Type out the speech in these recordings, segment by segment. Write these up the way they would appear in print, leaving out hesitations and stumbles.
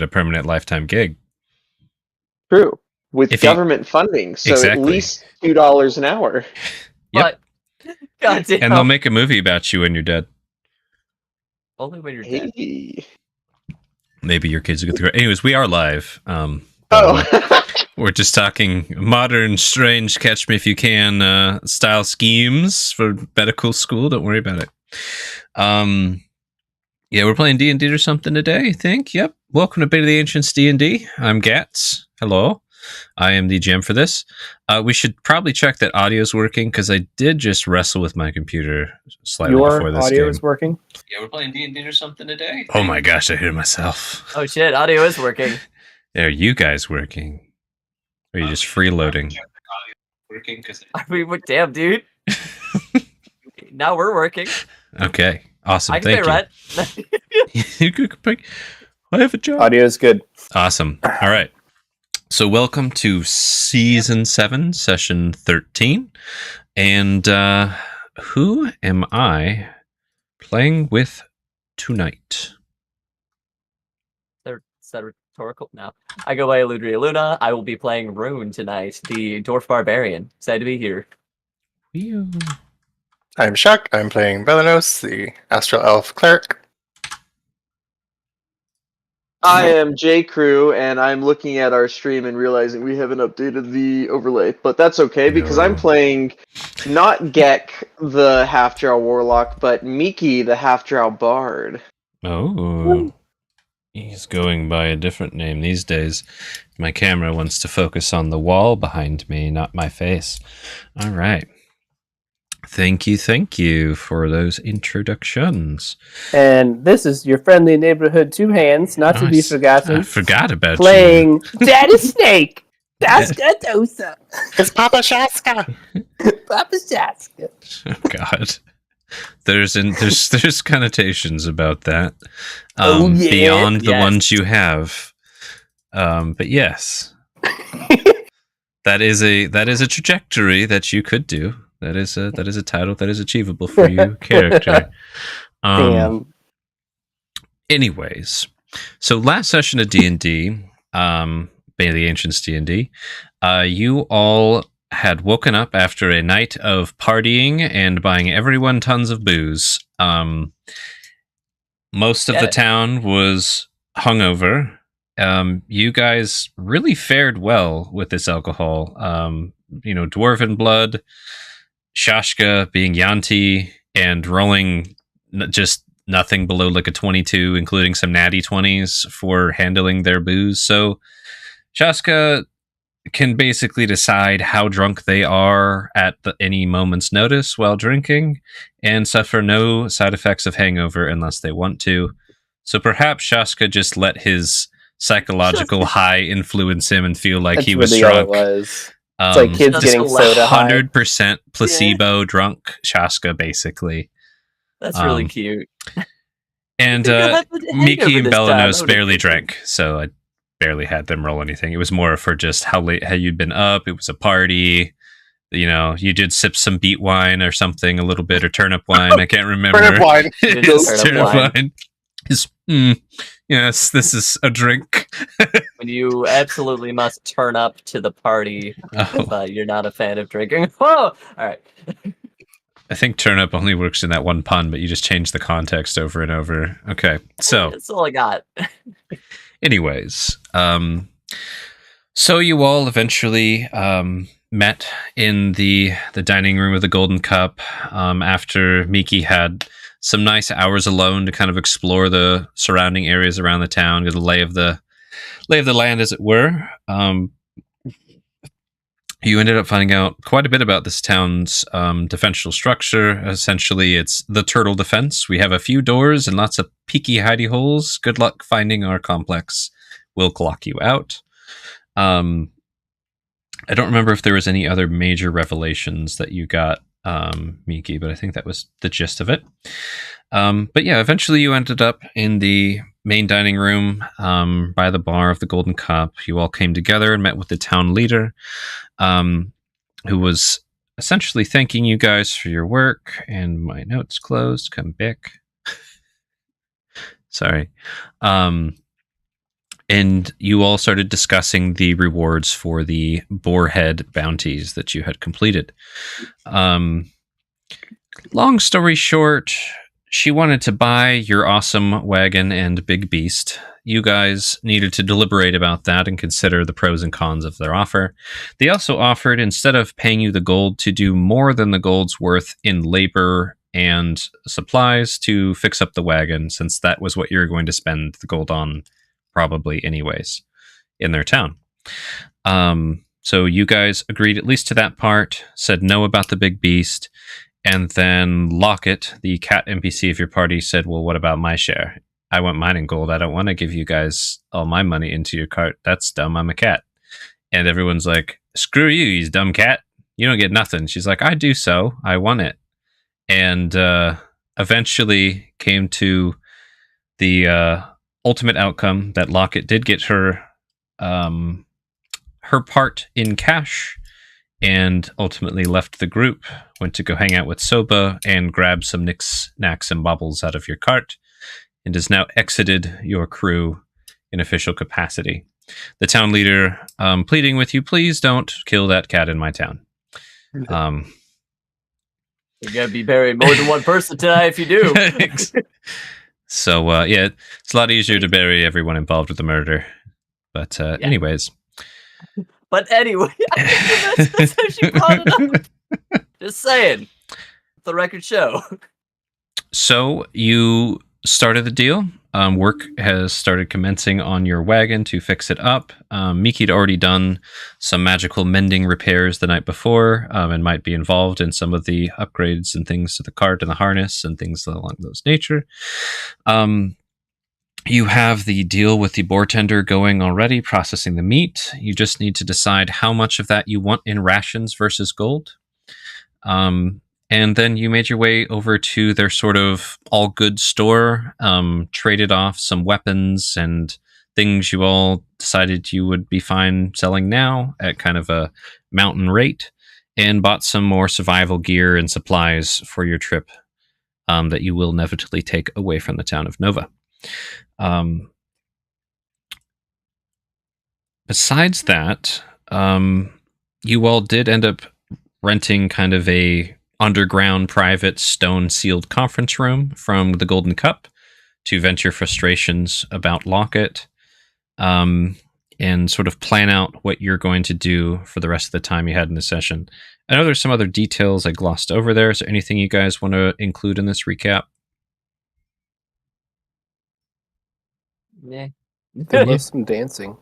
a permanent lifetime gig. True. With government funding, so exactly. At least $2 an hour. Yep. God damn. And they'll make a movie about you when you're dead. Only when you're dead. Maybe your kids will get through. Anyways, we are live. We're just talking modern, strange, catch me if you can style schemes for medical school. Don't worry about it. Yeah, we're playing D&D or something today, I think. Yep. Welcome to BotA the Ancients DnD. I'm Gats. Hello. I am the GM for this. We should probably check that audio's working, because I did just wrestle with my computer slightly before this game. Your audio is working? Yeah, we're playing D&D or something today. Oh my gosh, I hear myself. Oh shit, audio is working. Are you guys working? Or are you just freeloading? Working? I mean, damn, dude. Now we're working. Okay, awesome. I can pay rent. You could pay. I have a job. Audio is good. Awesome. All right. So welcome to Season 7, Session 13. And who am I playing with tonight? Is that rhetorical? No. I go by Aludriea Luna. I will be playing Rune tonight, the Dwarf Barbarian. Excited to be here. I'm Shuck. I'm playing Belenos, the Astral Elf Cleric. I am J. Crew, and I'm looking at our stream and realizing we haven't updated the overlay, but that's okay because I'm playing not Gek, the half-drow warlock, but Miki, the half-drow bard. Oh, he's going by a different name these days. My camera wants to focus on the wall behind me, not my face. All right. Thank you for those introductions. And this is your friendly neighborhood two hands, not to be forgotten. I forgot about playing Daddy Snake. Shaska Dosa. It's Papa Shaska. Papa Shaska. Oh God. There's connotations about that. Beyond the ones you have. But yes. that is a trajectory that you could do. That is a title that is achievable for you, character. Damn. Anyways, so last session of D&D, BotA the Ancients D&D, you all had woken up after a night of partying and buying everyone tons of booze. Most of the town was hungover. You guys really fared well with this alcohol. Dwarven blood, Shashka being Yanti, and rolling just nothing below like a 22, including some natty 20s for handling their booze. So Shashka can basically decide how drunk they are at any moment's notice while drinking and suffer no side effects of hangover unless they want to. So perhaps Shashka just let his psychological high influence him and feel like he was really drunk. All it was. It's like kids getting soda 100% placebo drunk Shashka, basically. That's really cute. And Miki and Belenos barely drank, so I barely had them roll anything. It was more for just how late had you been up. It was a party. You did sip some beet wine or something, a little bit, or turnip wine. I can't remember. Turnip wine. Turnip wine. Yes, this is a drink. When you absolutely must turn up to the party if you're not a fan of drinking. Whoa! Alright. I think turnip only works in that one pun, but you just change the context over and over. Okay, so... That's all I got. Anyways, so you all eventually met in the dining room of the Golden Cup after Miki had some nice hours alone to kind of explore the surrounding areas around the town, get the lay of the land, as it were. You ended up finding out quite a bit about this town's defensial structure. Essentially, it's the turtle defense. We have a few doors and lots of peaky hidey holes. Good luck finding our complex. We'll lock you out. I don't remember if there was any other major revelations that you got, Miki, but I think that was the gist of it. But yeah, eventually you ended up in the main dining room by the bar of the Golden Cup. You all came together and met with the town leader, who was essentially thanking you guys for your work. And my notes closed. Come back. Sorry. and you all started discussing the rewards for the boarhead bounties that you had completed. Long story short, she wanted to buy your awesome wagon and big beast. You guys needed to deliberate about that and consider the pros and cons of their offer. They also offered, instead of paying you the gold, to do more than the gold's worth in labor and supplies to fix up the wagon, since that was what you were going to spend the gold on probably anyways in their town. So you guys agreed at least to that part, said no about the big beast, and then Locket, the cat NPC of your party, said, well, what about my share? I want mine in gold. I don't want to give you guys all my money into your cart. That's dumb. I'm a cat. And everyone's like, screw you, you dumb cat. You don't get nothing. She's like, I do so. I want it. And eventually came to the ultimate outcome that Locket did get her part in cash, and ultimately left the group, went to go hang out with Soba and grab some knicks, knacks, and baubles out of your cart, and has now exited your crew in official capacity. The town leader pleading with you, please don't kill that cat in my town. You're going to be burying more than one person tonight if you do. So, yeah, it's a lot easier to bury everyone involved with the murder. But anyways... But anyway, I think that's how she brought it up. Just saying. The record show. So you started the deal. Work has started commencing on your wagon to fix it up. Miki'd already done some magical mending repairs the night before, and might be involved in some of the upgrades and things to the cart and the harness and things along those nature. You have the deal with the boar tender going already, processing the meat. You just need to decide how much of that you want in rations versus gold. And then you made your way over to their sort of all goods store, traded off some weapons and things you all decided you would be fine selling now at kind of a mountain rate, and bought some more survival gear and supplies for your trip that you will inevitably take away from the town of Nova. Besides that, you all did end up renting kind of a underground private stone sealed conference room from the Golden Cup to vent your frustrations about Locket, and sort of plan out what you're going to do for the rest of the time you had in the session. I know there's some other details I glossed over there. Is there anything you guys want to include in this recap? Yeah. There was some dancing.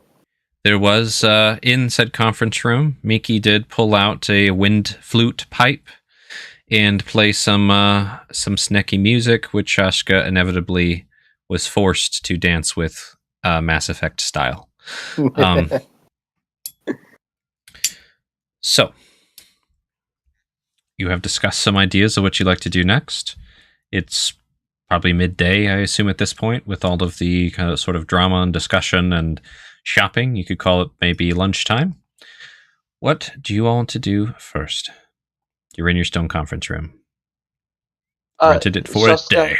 There was, in said conference room, Miki did pull out a wind flute pipe and play some snacky music, which Shashka inevitably was forced to dance with Mass Effect style. So, you have discussed some ideas of what you'd like to do next. It's probably midday, I assume, at this point, with all of the kind of sort of drama and discussion and shopping. You could call it maybe lunchtime. What do you all want to do first? You're in your stone conference room. Rented it for Shasta, a day.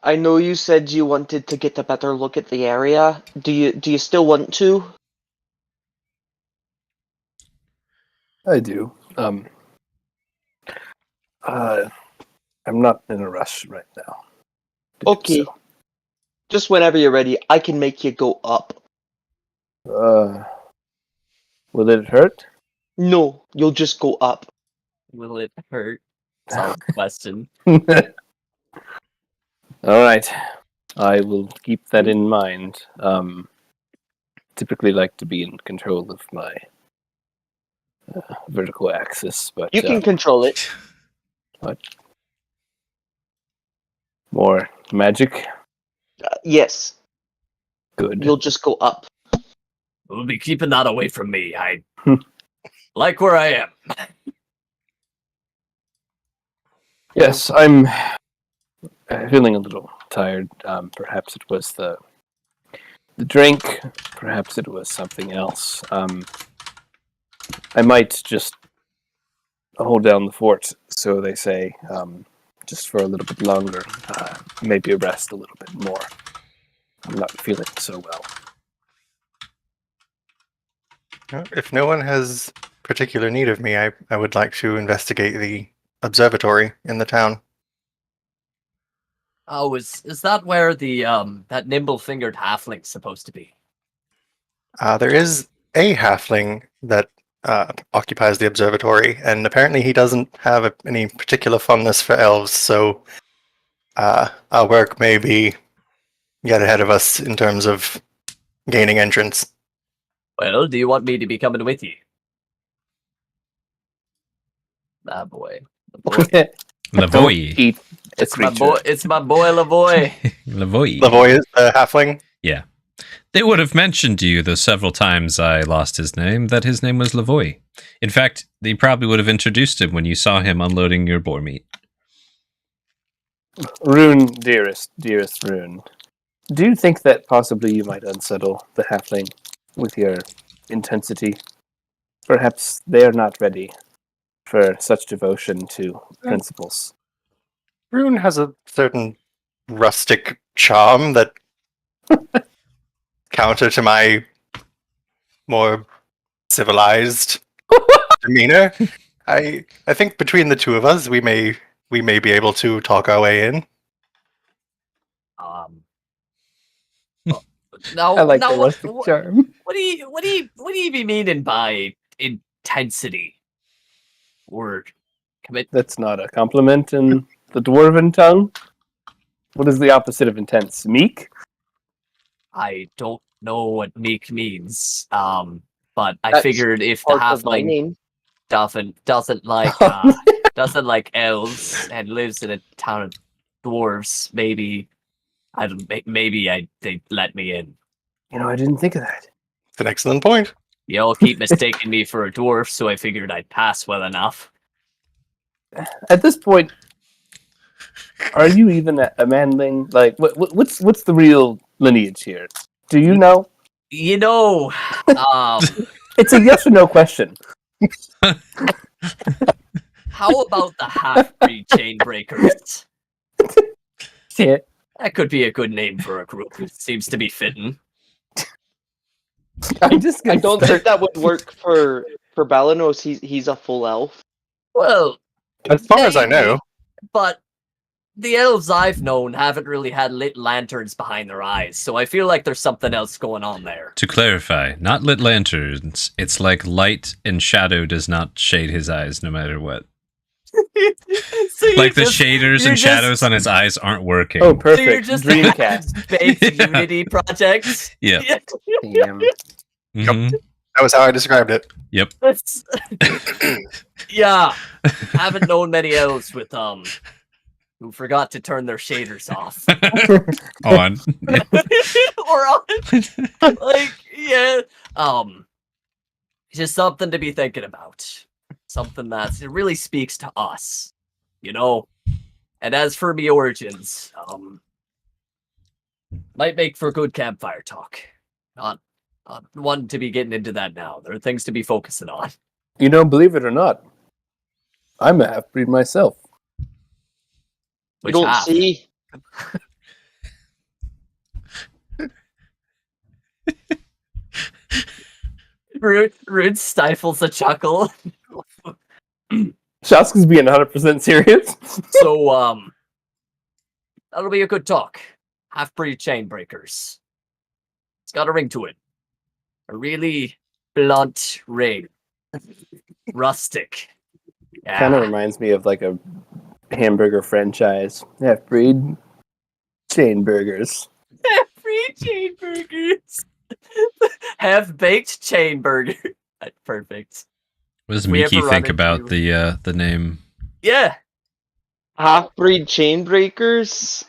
I know you said you wanted to get a better look at the area. Do you still want to? I do. I'm not in a rush right now. Okay. So. Just whenever you're ready, I can make you go up. Will it hurt? No, you'll just go up. Will it hurt? Solid question. All right. I will keep that in mind. Typically like to be in control of my vertical axis, but You can control it. What? More magic? Yes. Good. You'll just go up. We'll be keeping that away from me. I like where I am. Yes, I'm feeling a little tired. Perhaps it was the drink. Perhaps it was something else. I might just hold down the fort, so they say, just for a little bit longer. Maybe rest a little bit more. I'm not feeling so well. If no one has particular need of me, I would like to investigate the observatory in the town. Oh, is that where the that nimble-fingered halfling's supposed to be? There is a halfling that occupies the observatory, and apparently he doesn't have any particular fondness for elves, so our work may be get ahead of us in terms of gaining entrance. Well, do you want me to be coming with you? Ah, boy. Lavoy. Eat the It's my creature. boy. It's my boy, Lavoy. Lavoy. Lavoy is the halfling. Yeah. They would have mentioned to you the several times I lost his name that his name was Lavoy. In fact, they probably would have introduced him when you saw him unloading your boar meat. Rune, dearest Rune. Do you think that possibly you might unsettle the halfling with your intensity? Perhaps they are not ready for such devotion to principles. Rune has a certain rustic charm that counter to my more civilized demeanor. I think between the two of us, we may be able to talk our way in. Now, I like now the rustic charm. what do you be meaning by intensity? Word. Commit. That's not a compliment in the dwarven tongue. What is the opposite of intense? Meek? I don't know what meek means. But I That's figured if the Part of my halfling name. doesn't like doesn't like elves and lives in a town of dwarves, maybe they'd let me in. You know, I didn't think of that. It's an excellent point. You all keep mistaking me for a dwarf, so I figured I'd pass well enough. At this point, are you even a manling? Like, what's the real lineage here? Do you know? You know, It's a yes or no question. how about the half-breed chain breakers? Shit. That could be a good name for a group. It seems to be fitting. I'm just I gonna don't think that would work for Balanos. He's a full elf. Well, As far as I know, maybe, but the elves I've known haven't really had lit lanterns behind their eyes, so I feel like there's something else going on there. To clarify, not lit lanterns. It's like light and shadow does not shade his eyes no matter what. So Like the shaders and shadows on his eyes aren't working. Oh, So you're perfect. just Dreamcast. baked Unity projects. Yeah. Damn. Mhm. that was how I described it. Yep. That's- yeah, haven't known many elves with who forgot to turn their shaders off On. or on. Like, yeah, just something to be thinking about. Something that it really speaks to us, you know. And as for me origins, might make for good campfire talk. Not one to be getting into that now. There are things to be focusing on. You know, believe it or not, I'm a half-breed myself. You Which don't half? see. Rude stifles a chuckle. Shaska's being 100% serious. So, that'll be a good talk. Half-breed chain breakers. It's got a ring to it. A really blunt ring. Rustic. Yeah. Kind of reminds me of like a hamburger franchise. Half-breed chain burgers. Half-breed chain burgers. Half-baked chain burger. That's perfect. What does We Miki ever run think about into- the name? Yeah. Half-breed chain breakers.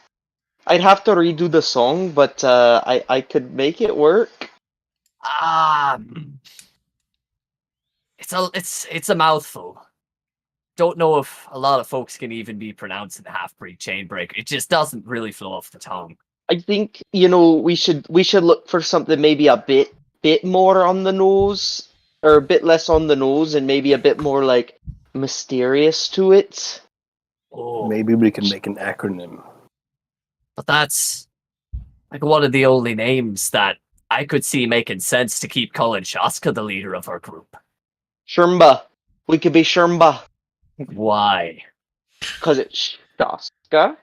I'd have to redo the song, but I could make it work. It's a mouthful. Don't know if a lot of folks can even be pronouncing the half-breed chain breaker. It just doesn't really flow off the tongue. I think we should look for something maybe a bit more on the nose, or a bit less on the nose, and maybe a bit more like mysterious to it. Oh, Maybe we can make an acronym. but that's like one of the only names that I could see making sense to keep calling Shaska the leader of our group. Shermba. We could be Shermba. Why? Because it's Shaska,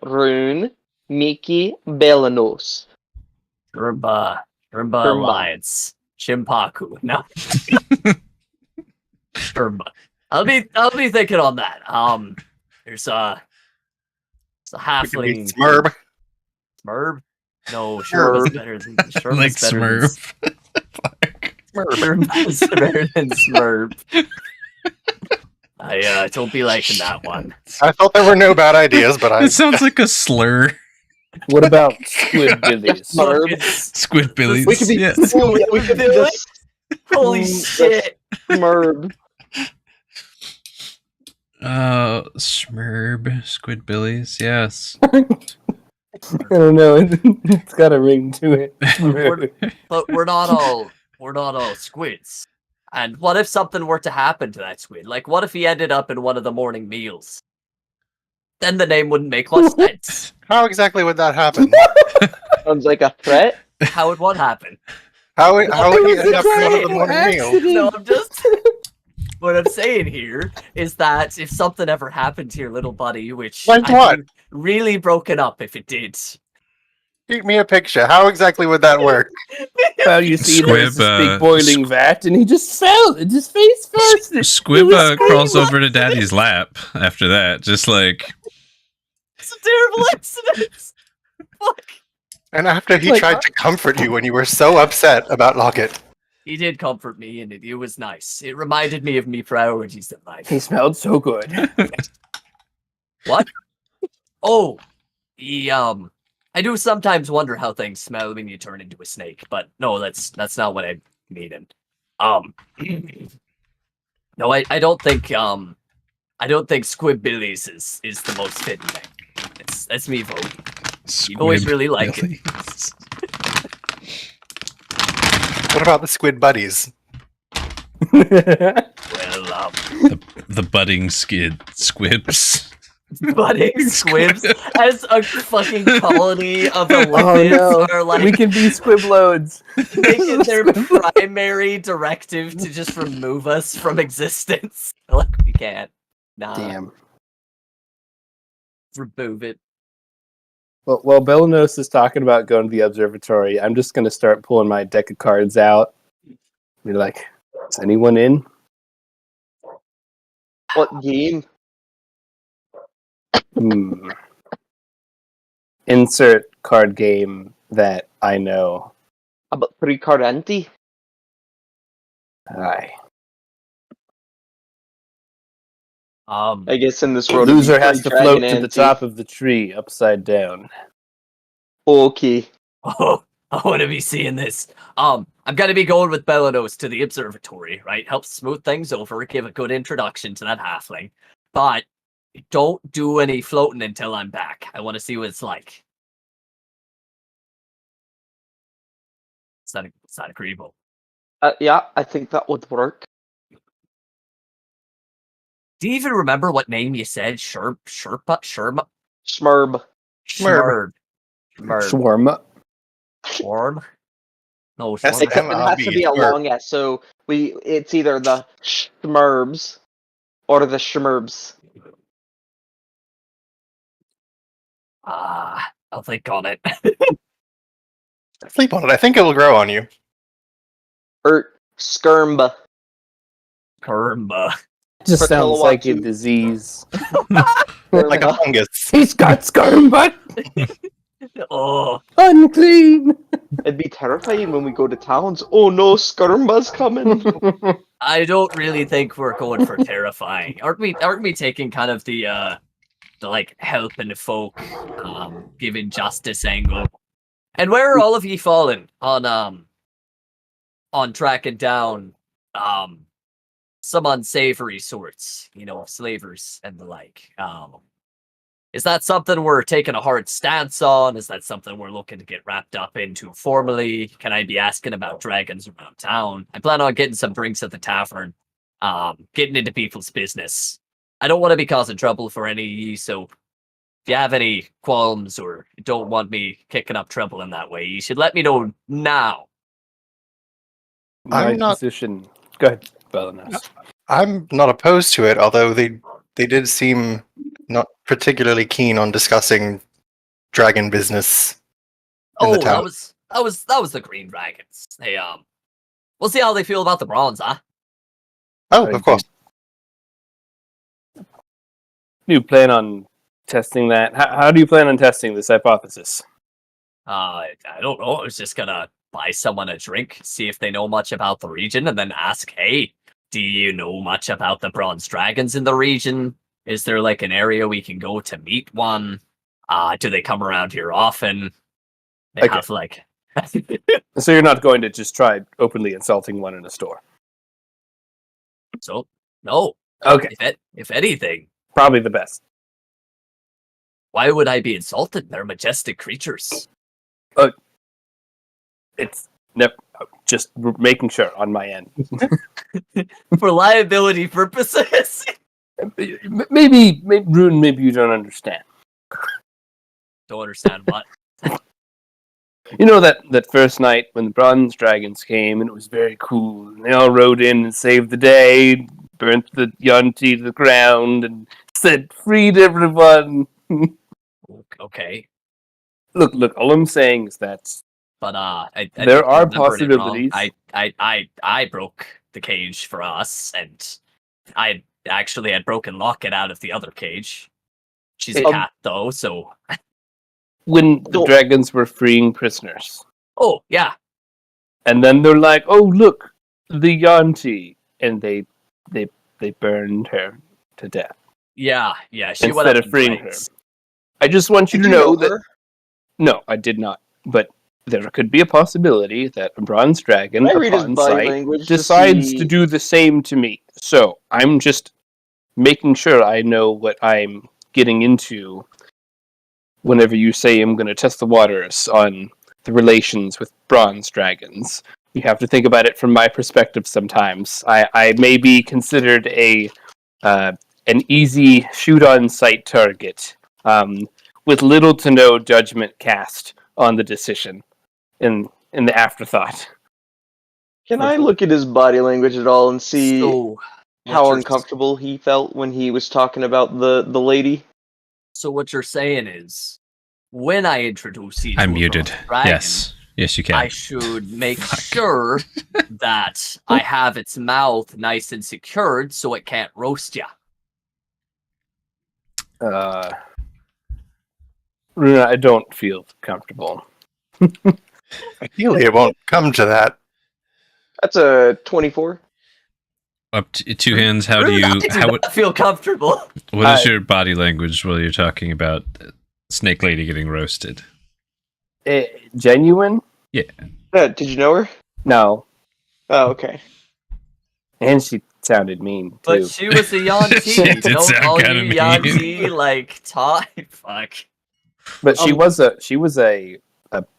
Rune, Miki, Belanos. Shermba Shermba. Alliance. Shimpaku. No. Shermba. I'll be thinking on that. There's a halfling. Smurb. Smurb? No, Shermba's Smurb. better than Shermba's Like better Smurf. Shermba's better than Smurb. I don't be liking that one. I thought there were no bad ideas, but I It sounds like a slur. What about Squidbillies? Smurb. Squidbillies. We could be. Yeah. Oh, yeah, we could be the Holy the shit! Smurb. Smurb, Squidbillies, yes. I don't know. It's got a ring to it. But we're not all squids. And what if something were to happen to that squid? Like, what if he ended up in one of the morning meals? Then the name wouldn't make much sense. how exactly would that happen? Sounds like a threat. How would what happen? How would he end up in one of the morning meals? No, I'm just. What I'm saying here is that if something ever happened to your little buddy, which Like I'd what? be really broken up if it did. Paint me a picture. How exactly would that work? Well, you see, there's this Squib, big boiling vat, and he just fell, and his face first. Squib He was crawls screaming. over to Daddy's lap after that, just like It's a terrible accident. Fuck. And after he Like, tried to comfort you when you were so upset about Locket. He did comfort me, and it was nice. It reminded me of me priorities in life. He smelled so good. What? Oh, I do sometimes wonder how things smell when you turn into a snake, but no, that's not what I mean. No, I don't think Squidbillies is the most fitting name. That's me voting. You always really like it. Squidbillies. What about the Squid Buddies? Well, The budding squibs. budding squibs as a fucking colony of Oh Olympians no, are like we can be squibloads. making their primary directive to just remove us from existence. Like, we can't. Nah, Damn. remove it. Well, while Belanos is talking about going to the observatory, I'm just going to start pulling my deck of cards out. Be like, is anyone in? What game? Insert card game that I know. About 3-card ante? Aye. I guess in this The world, it'd be loser has to Dragon float to the Ante. top of the tree upside down. Okay. Oh, I want to be seeing this. I'm gonna be going with Belanos to the observatory, right? Help smooth things over, give a good introduction to that halfling. But don't do any floating until I'm back. I want to see what it's like. It's not agreeable. Yeah, I think that would work. Do you even remember what name you said? Sherpa? Smurb. Schmurb. Shawarma. Schwarm? No, That's Schwarm. It has to be a Smurb. long S, so it's either the Schmurbs or the Schmurbs. I'll think on it. Sleep on it. I think it will grow on you. Or Skirmba. Kermba. Just For sounds like a Kilowattu. disease. Like a Skirmba. fungus. He's got scumbag. Oh, Unclean. It'd be terrifying when we go to towns. Oh no, Skirmba's coming. I don't really think we're going for terrifying. Aren't we taking kind of the like helping the folk, giving justice angle? And where are all of ye fallen on tracking down some unsavory sorts, slavers and the like? Is that something we're taking a hard stance on? Is that something we're looking to get wrapped up into formally? Can I be asking about dragons around town? I plan on getting some drinks at the tavern, getting into people's business. I don't want to be causing trouble for any of ye, so if you have any qualms or don't want me kicking up trouble in that way, you should let me know now. My I'm not- position. Go ahead, Belenos. I'm not opposed to it, although they did seem not particularly keen on discussing dragon business in the Oh, town. that was the Green Dragons. They we'll see how they feel about the bronze, huh? Oh, of course. Do you plan on testing that? How do you plan on testing this hypothesis? I don't know. I was just gonna buy someone a drink, see if they know much about the region, and then ask, hey, do you know much about the bronze dragons in the region? Is there like an area we can go to meet one? Do they come around here often? They Okay. have like So you're not going to just try openly insulting one in a store? so no. Okay, If anything, probably the best. why would I be insulted? They're majestic creatures. It's just making sure on my end. For liability purposes. Maybe Rune, maybe you don't understand. Don't understand what. You know that first night when the bronze dragons came and it was very cool, and they all rode in and saved the day, burnt the Yonti to the ground, and set freed everyone. Okay. Look, all I'm saying is that But I There think you are remembered it wrong. possibilities. I broke the cage for us, and I actually had broken Locket out of the other cage. She's a Um, cat though, so when the Don't- dragons were freeing prisoners, oh yeah. and then they're like, "Oh, look, the Yonti," and they burned her to death Yeah, she went instead up of in freeing her. flames. I just want you Did to you know know that. her? No, I did not. But there could be a possibility that a bronze dragon, Can I read his upon body sight, language decides see... to do the same to me. So I'm just making sure I know what I'm getting into whenever you say I'm going to test the waters on the relations with bronze dragons. You have to think about it from my perspective sometimes. I may be considered an easy shoot-on-sight target, with little to no judgment cast on the decision in the afterthought. Can I look at his body language at all and see So how what you're- uncomfortable he felt when he was talking about the lady? So what you're saying is, when I introduce you, I'm to a muted. bronze dragon, Yes, you can. I should make Fuck. sure that I have its mouth nice and secured so it can't roast you. Runa, I don't feel comfortable. Ideally, it won't come to that. That's a 24. Up to two hands. How do you? I do How? not feel comfortable. What is your body language while you're talking about Snake Lady getting roasted? Genuine? Yeah, did you know her? No. Oh, okay. And she sounded mean, too. But she was a Yanti. She did Don't sound all kinda you mean. Yanti like talk. Fuck. But she was a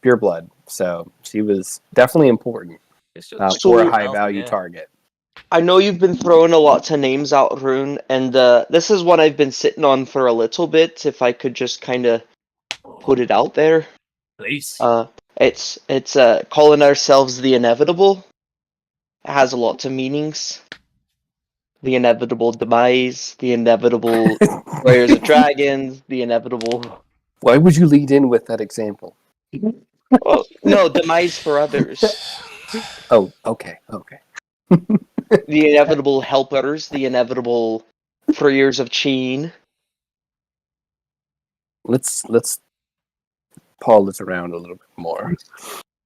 pureblood, so she was definitely important It's for just a So- high value yeah. target. I know you've been throwing a lot of names out, Rune, and this is one I've been sitting on for a little bit. If I could just kind of put it out there, Please. it's calling ourselves the Inevitable. It has a lot of meanings. The inevitable demise, the inevitable warriors of dragons, the inevitable. Why would you lead in with that example? Oh, no, demise for others. Oh, okay. The inevitable helpers, the inevitable freers of Cheen. Let's paw this around a little bit more.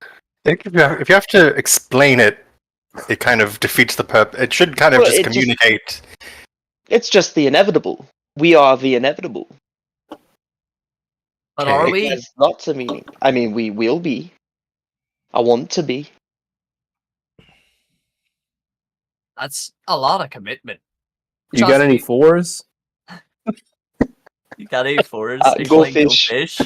I think if you have to explain it, it kind of defeats the purpose. It should kind of Well, just it just- communicate. It's just the inevitable. We are the inevitable. But okay, are It we? has lots of meaning. I mean, we will be. I want to be. That's a lot of commitment. You got Trust any me. fours? You got any fours? Are you Go playing Go fish.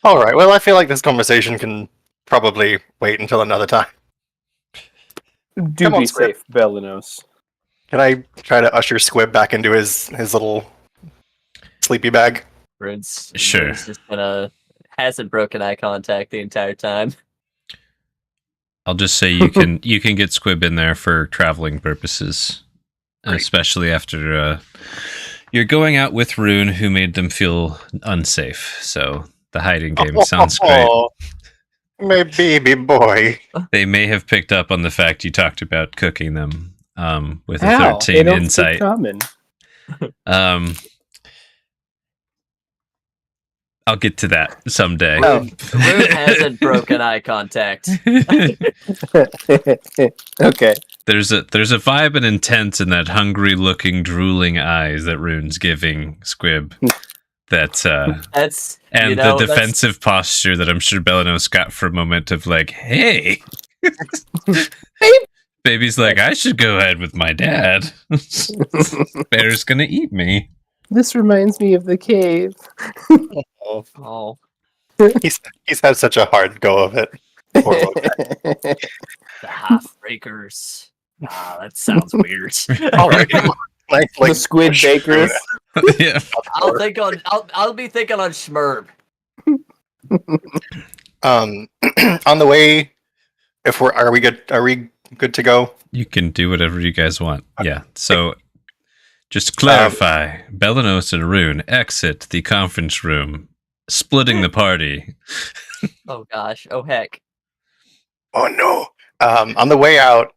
All right. Well, I feel like this conversation can probably wait until another time. Do Come on, be Squid. safe, Belenos. Can I try to usher Squib back into his little sleepy bag? Sure. Rune's just hasn't broken eye contact the entire time. I'll just say you can get Squib in there for traveling purposes, Great. especially after you're going out with Rune, who made them feel unsafe. So the hiding game sounds great. My baby boy. They may have picked up on the fact you talked about cooking them with a How? They 13 don't insight. speak common. I'll get to that someday. Oh. Rune hasn't broken eye contact. Okay. There's a vibe and intent in that hungry-looking, drooling eyes that Rune's giving Squib. That's And the defensive posture that I'm sure Belanos got for a moment of like, hey, baby's like, I should go ahead with my dad. Bear's gonna eat me. This reminds me of the cave. Oh, He's had such a hard go of it. Poor little guy. the half-breakers. That sounds weird. All right. Like The squid bakers. Yeah. I'll be thinking on Schmerb. on the way, are we good to go? You can do whatever you guys want. Yeah. So just to clarify, Belanos and Rune exit the conference room, splitting the party. Oh gosh. Oh heck. Oh no. On the way out,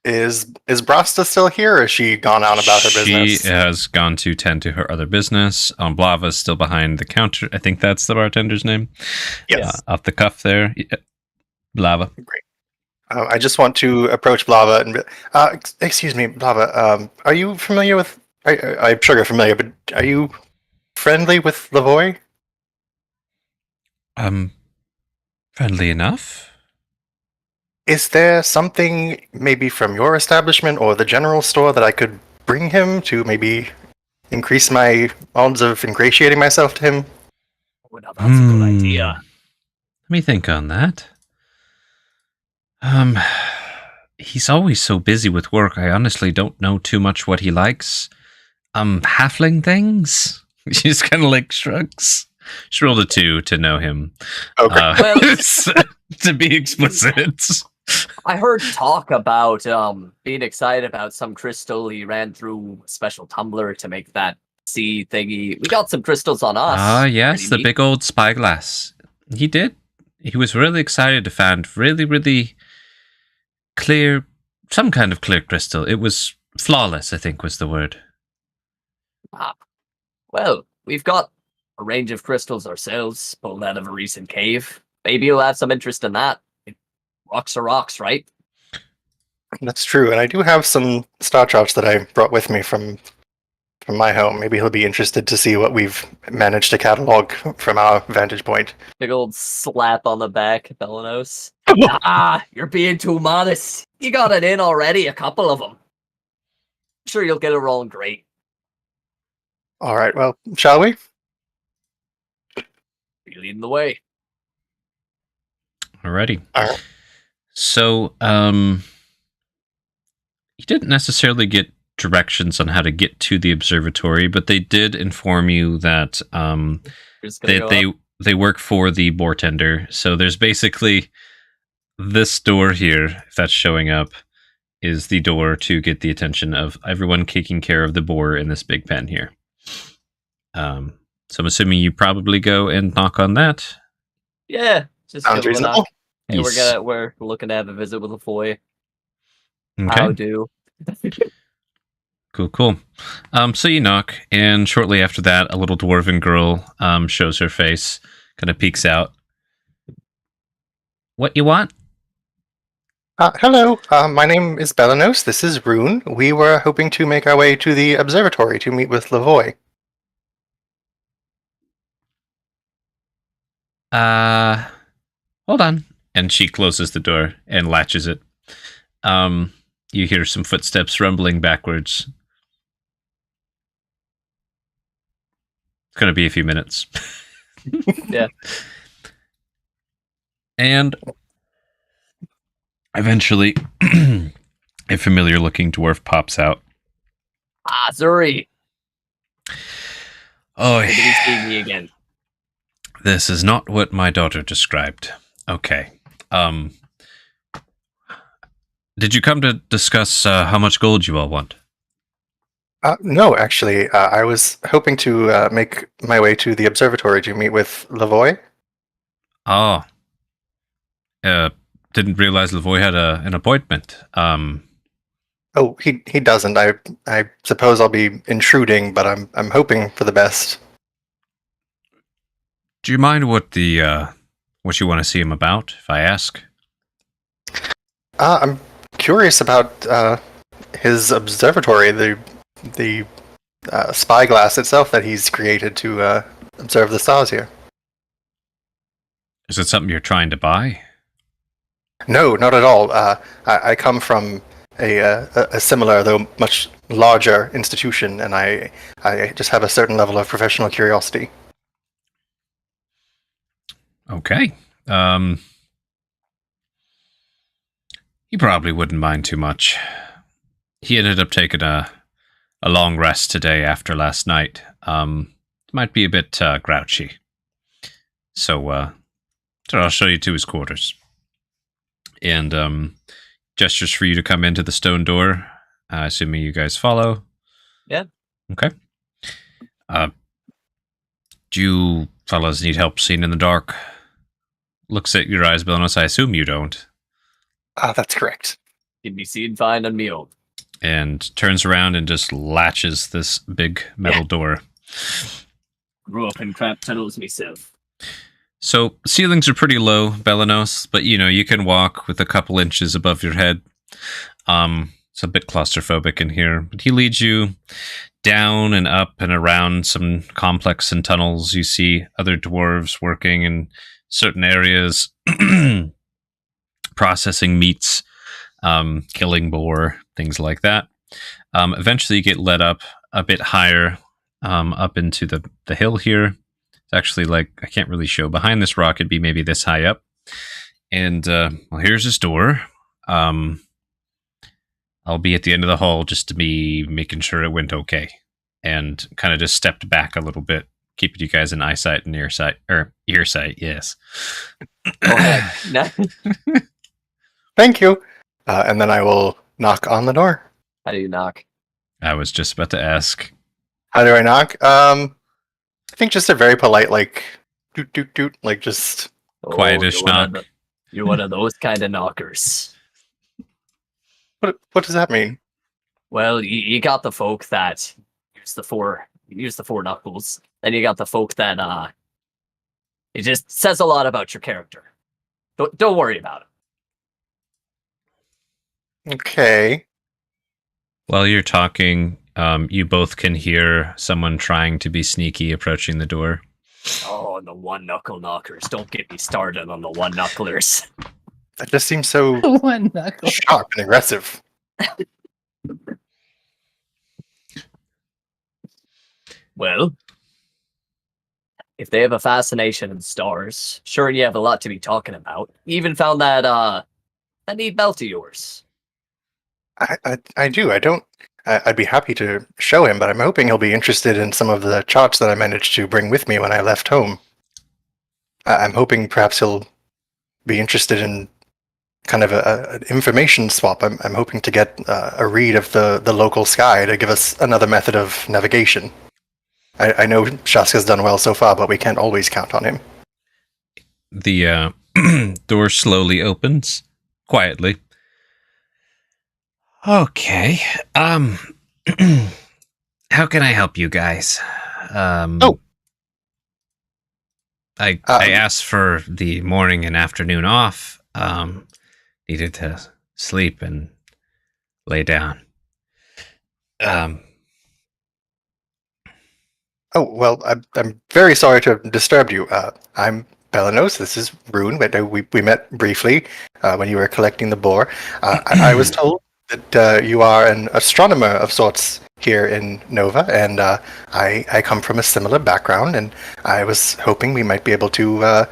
is Brasta still here, or has she gone on about her business? She has gone to tend to her other business. Blava's still behind the counter. I think that's the bartender's name. Yes. Off the cuff there. Yeah. Blava. Great. I just want to approach Blava and excuse me, Blava. Are you familiar with? I'm sure you're familiar, but are you friendly with Lavoy? Friendly enough. Is there something maybe from your establishment or the general store that I could bring him to maybe increase my odds of ingratiating myself to him? Oh, now that's a good idea. Let me think on that. He's always so busy with work. I honestly don't know too much what he likes. Halfling things? She just kind of like shrugs. She rolled a 2 to know him. Okay. To be explicit. I heard talk about being excited about some crystal he ran through a special tumbler to make that sea thingy. We got some crystals on us. Yes, Pretty the neat. big old spyglass. He did. He was really excited to find really, really clear, some kind of clear crystal. It was flawless, I think was the word. Well, we've got a range of crystals ourselves, pulled out of a recent cave. Maybe you'll have some interest in that. Rocks are rocks, right? That's true, and I do have some star charts that I brought with me from my home. Maybe he'll be interested to see what we've managed to catalog from our vantage point. Big old slap on the back, Belanos. You're being too modest. You got it in already, a couple of them. Sure, you'll get it rolling great. All right, well, shall we? Be leading the way. Alrighty. All right. So, you didn't necessarily get directions on how to get to the observatory, but they did inform you that they work for the bartender. So there's basically this door here, if that's showing up, is the door to get the attention of everyone taking care of the boar in this big pen here. So I'm assuming you probably go and knock on that. Yeah, just Sounds give it a knock. reasonable. Hey, Yes. we're looking to have a visit with Lafoy. Okay. How do? Cool. So you knock, and shortly after that, a little dwarven girl shows her face, kind of peeks out. What you want? Hello, my name is Belanos. This is Rune. We were hoping to make our way to the observatory to meet with Lavoy. Hold on. And she closes the door and latches it. You hear some footsteps rumbling backwards. It's going to be a few minutes. Yeah. And eventually, A familiar-looking dwarf pops out. Ah, Zuri. Oh, Good to be seeing me again. this is not what my daughter described. Okay. Did you come to discuss how much gold you all want? No, actually, I was hoping to make my way to the observatory to meet with Lavoy. Oh. Didn't realize Lavoy had an appointment. Oh, he doesn't. I suppose I'll be intruding, but I'm hoping for the best. Do you mind what you want to see him about, if I ask? I'm curious about his observatory, the spyglass itself that he's created to observe the stars here. Is it something you're trying to buy? No, not at all. I come from a similar, though much larger institution, and I just have a certain level of professional curiosity. Okay. He probably wouldn't mind too much. He ended up taking a long rest today after last night. Might be a bit grouchy. So I'll show you to his quarters. And gestures for you to come into the stone door, assuming you guys follow. Yeah. Okay. Do you fellas need help seeing in the dark? Looks at your eyes, Belnos. I assume you don't. That's correct. Can be seen fine on me own. And turns around and just latches this big metal door. Grew up in crap tunnels myself. So ceilings are pretty low, Belanos, but you can walk with a couple inches above your head. It's a bit claustrophobic in here, but he leads you down and up and around some complex and tunnels. You see other dwarves working in certain areas, processing meats, killing boar, things like that. Eventually you get led up a bit higher, up into the hill here. It's actually like, I can't really show. Behind this rock, it'd be maybe this high up. And, well, here's his door. I'll be at the end of the hall just to be making sure it went okay. And kind of just stepped back a little bit, keeping you guys in eyesight and earsight. Yes. Thank you. And then I will knock on the door. How do you knock? I was just about to ask. How do I knock? I think just a very polite, like, doot, doot, doot, like just... Quietish knock. You're one of those kind of knockers. What does that mean? Well, you got the folk that use the four knuckles, and you got the folk that it just says a lot about your character. Don't worry about it. Okay. While you're talking, you both can hear someone trying to be sneaky approaching the door. Oh, the one knuckle knockers! Don't get me started on the one knucklers. That just seems so One knuckle. sharp and aggressive. Well, if they have a fascination in stars, sure you have a lot to be talking about. You even found that neat belt of yours. I do. I'd be happy to show him, but I'm hoping he'll be interested in some of the charts that I managed to bring with me when I left home. I'm hoping perhaps he'll be interested in kind of an information swap. I'm hoping to get a read of the local sky to give us another method of navigation. I know Shaska's done well so far, but we can't always count on him. The door slowly opens, quietly. Okay. How can I help you guys? I asked for the morning and afternoon off. Needed to sleep and lay down. Oh, well, I'm very sorry to have disturbed you. I'm Belanos. This is Rune. We met briefly when you were collecting the boar. I was told that you are an astronomer of sorts here in Nova, and I come from a similar background, and I was hoping we might be able to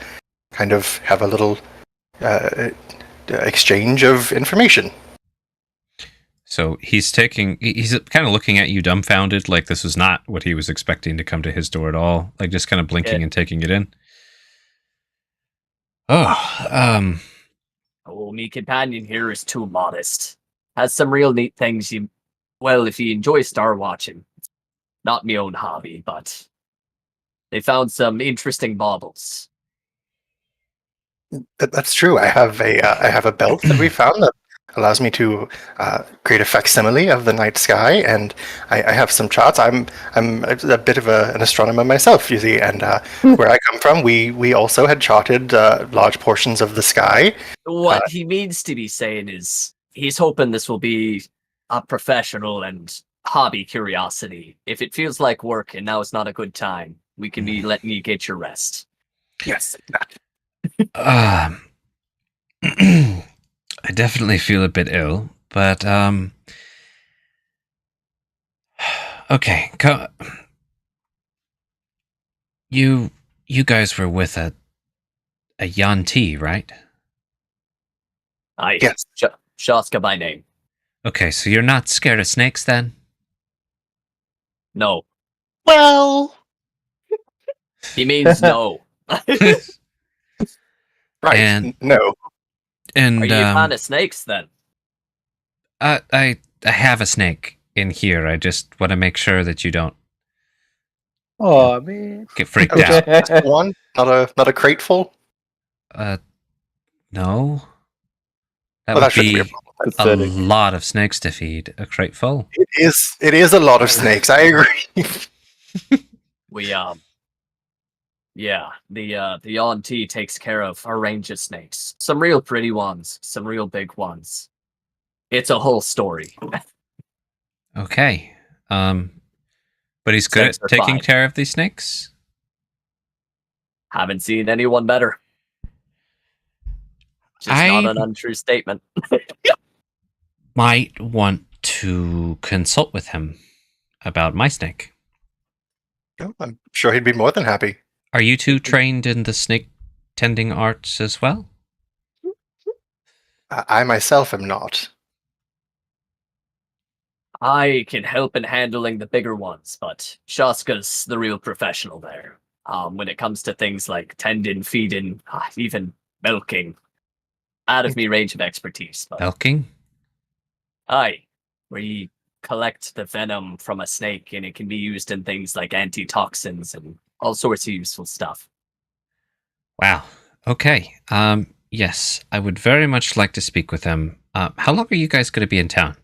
kind of have a little exchange of information. So he's kind of looking at you dumbfounded, like this was not what he was expecting to come to his door at all. Like just kind of blinking and taking it in. Oh, me companion here is too modest. Has some real neat things if you enjoy star watching. Not my own hobby, but they found some interesting baubles. That's true. I have a belt that we found that allows me to create a facsimile of the night sky, and I have some charts. I'm a bit of an astronomer myself, you see, and where I come from, we also had charted large portions of the sky. What he means to be saying is he's hoping this will be a professional and hobby curiosity. If it feels like work and now it's not a good time, we can be letting you get your rest. Yes. I definitely feel a bit ill, but okay. You guys were with a Yanti, right? Aye. Yes. Shaska by name. Okay, so you're not scared of snakes then? No. Well, He means no. Right. And- No. And Are you a fan of snakes then? I have a snake in here. I just want to make sure that you don't Oh man. get freaked out. One, not a crate full. No. That Well, that would shouldn't be be a problem. a Pathetic. lot of snakes to feed. A crate full. It is a lot of snakes. I agree. We the Auntie takes care of a range of snakes. Some real pretty ones, some real big ones. It's a whole story. Okay. But he's good Snakes at are taking fine. care of these snakes? Haven't seen anyone better. Just not an untrue statement. Might want to consult with him about my snake. Oh, I'm sure he'd be more than happy. Are you two trained in the snake tending arts as well? I myself am not. I can help in handling the bigger ones, but Shaska's the real professional there. When it comes to things like tending, feeding, even milking, out of me range of expertise. But Milking? aye, where you collect the venom from a snake and it can be used in things like antitoxins and all sorts of useful stuff. Wow. Okay. Yes, I would very much like to speak with him. How long are you guys going to be in town?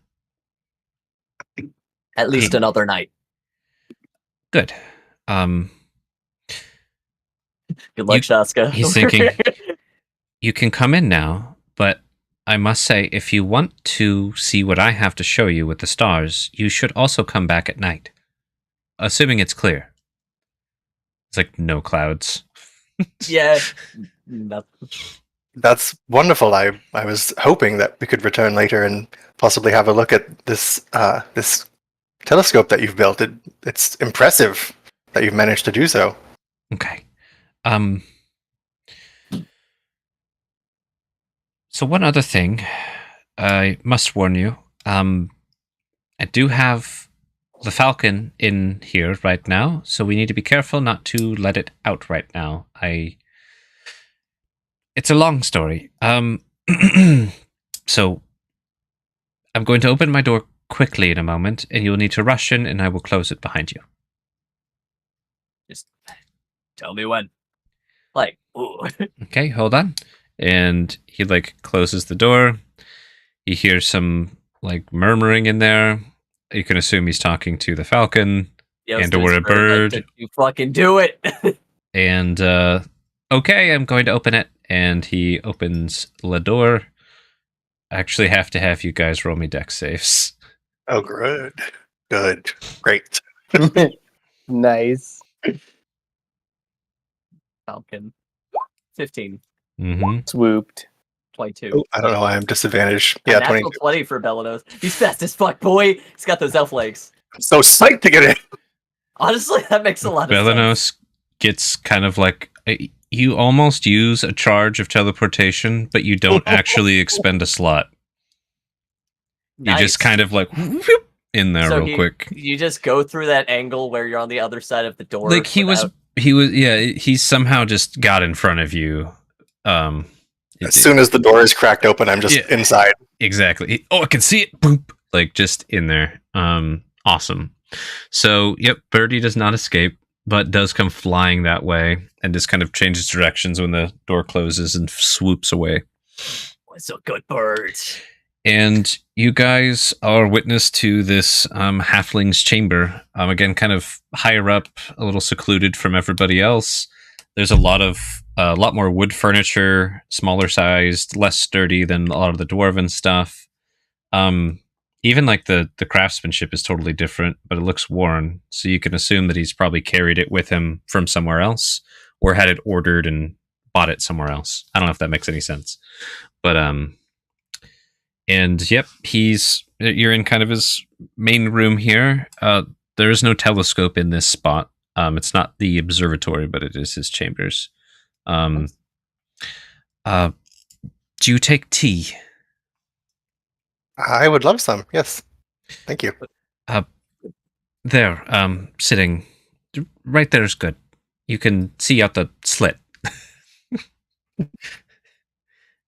At least another night. Good. Good luck, Shaska. He's thinking, you can come in now, but I must say, if you want to see what I have to show you with the stars, you should also come back at night. Assuming it's clear. It's like no clouds. Yeah. Nothing. That's wonderful. I was hoping that we could return later and possibly have a look at this this telescope that you've built. It's impressive that you've managed to do so. Okay. So one other thing, I must warn you. I do have the Falcon in here right now, so we need to be careful not to let it out right now. It's a long story. So I'm going to open my door quickly in a moment, and you'll need to rush in, and I will close it behind you. Just tell me when. Like, ooh. Okay, hold on. And he closes the door. You hear some murmuring in there. You can assume he's talking to the Falcon and or a bird. You fucking do it. And okay, I'm going to open it. And he opens the door. I actually have to have you guys roll me dex saves. Oh, good. Good. Great. Nice. Falcon. 15. Mm-hmm. Swooped. 22. Oh, I don't know why I'm disadvantaged. A Yeah, natural 20. 20 for Belenos. He's fast as fuck, boy. He's got those elf legs. I'm so psyched to get in. Honestly, that makes a lot of sense. Belenos gets kind of you almost use a charge of teleportation, but you don't actually expend a slot. You just kind of like whoop, in there real quick. You just go through that angle where you're on the other side of the door. Like he's somehow just got in front of you. As soon as the door is cracked open, I'm just inside. Exactly. Oh, I can see it. Boom. Like just in there. Awesome. So, yep, Birdie does not escape, but does come flying that way and just kind of changes directions when the door closes and swoops away. What's a good bird? And you guys are witness to this halfling's chamber. Again, kind of higher up, a little secluded from everybody else. There's a lot more wood furniture, smaller sized, less sturdy than a lot of the dwarven stuff. Even like the craftsmanship is totally different, but it looks worn. So you can assume that he's probably carried it with him from somewhere else or had it ordered and bought it somewhere else. I don't know if that makes any sense. But, and yep, you're in kind of his main room here. There is no telescope in this spot. It's not the observatory, but it is his chambers. Do you take tea? I would love some. Yes, thank you. There, sitting right there is good. You can see out the slit.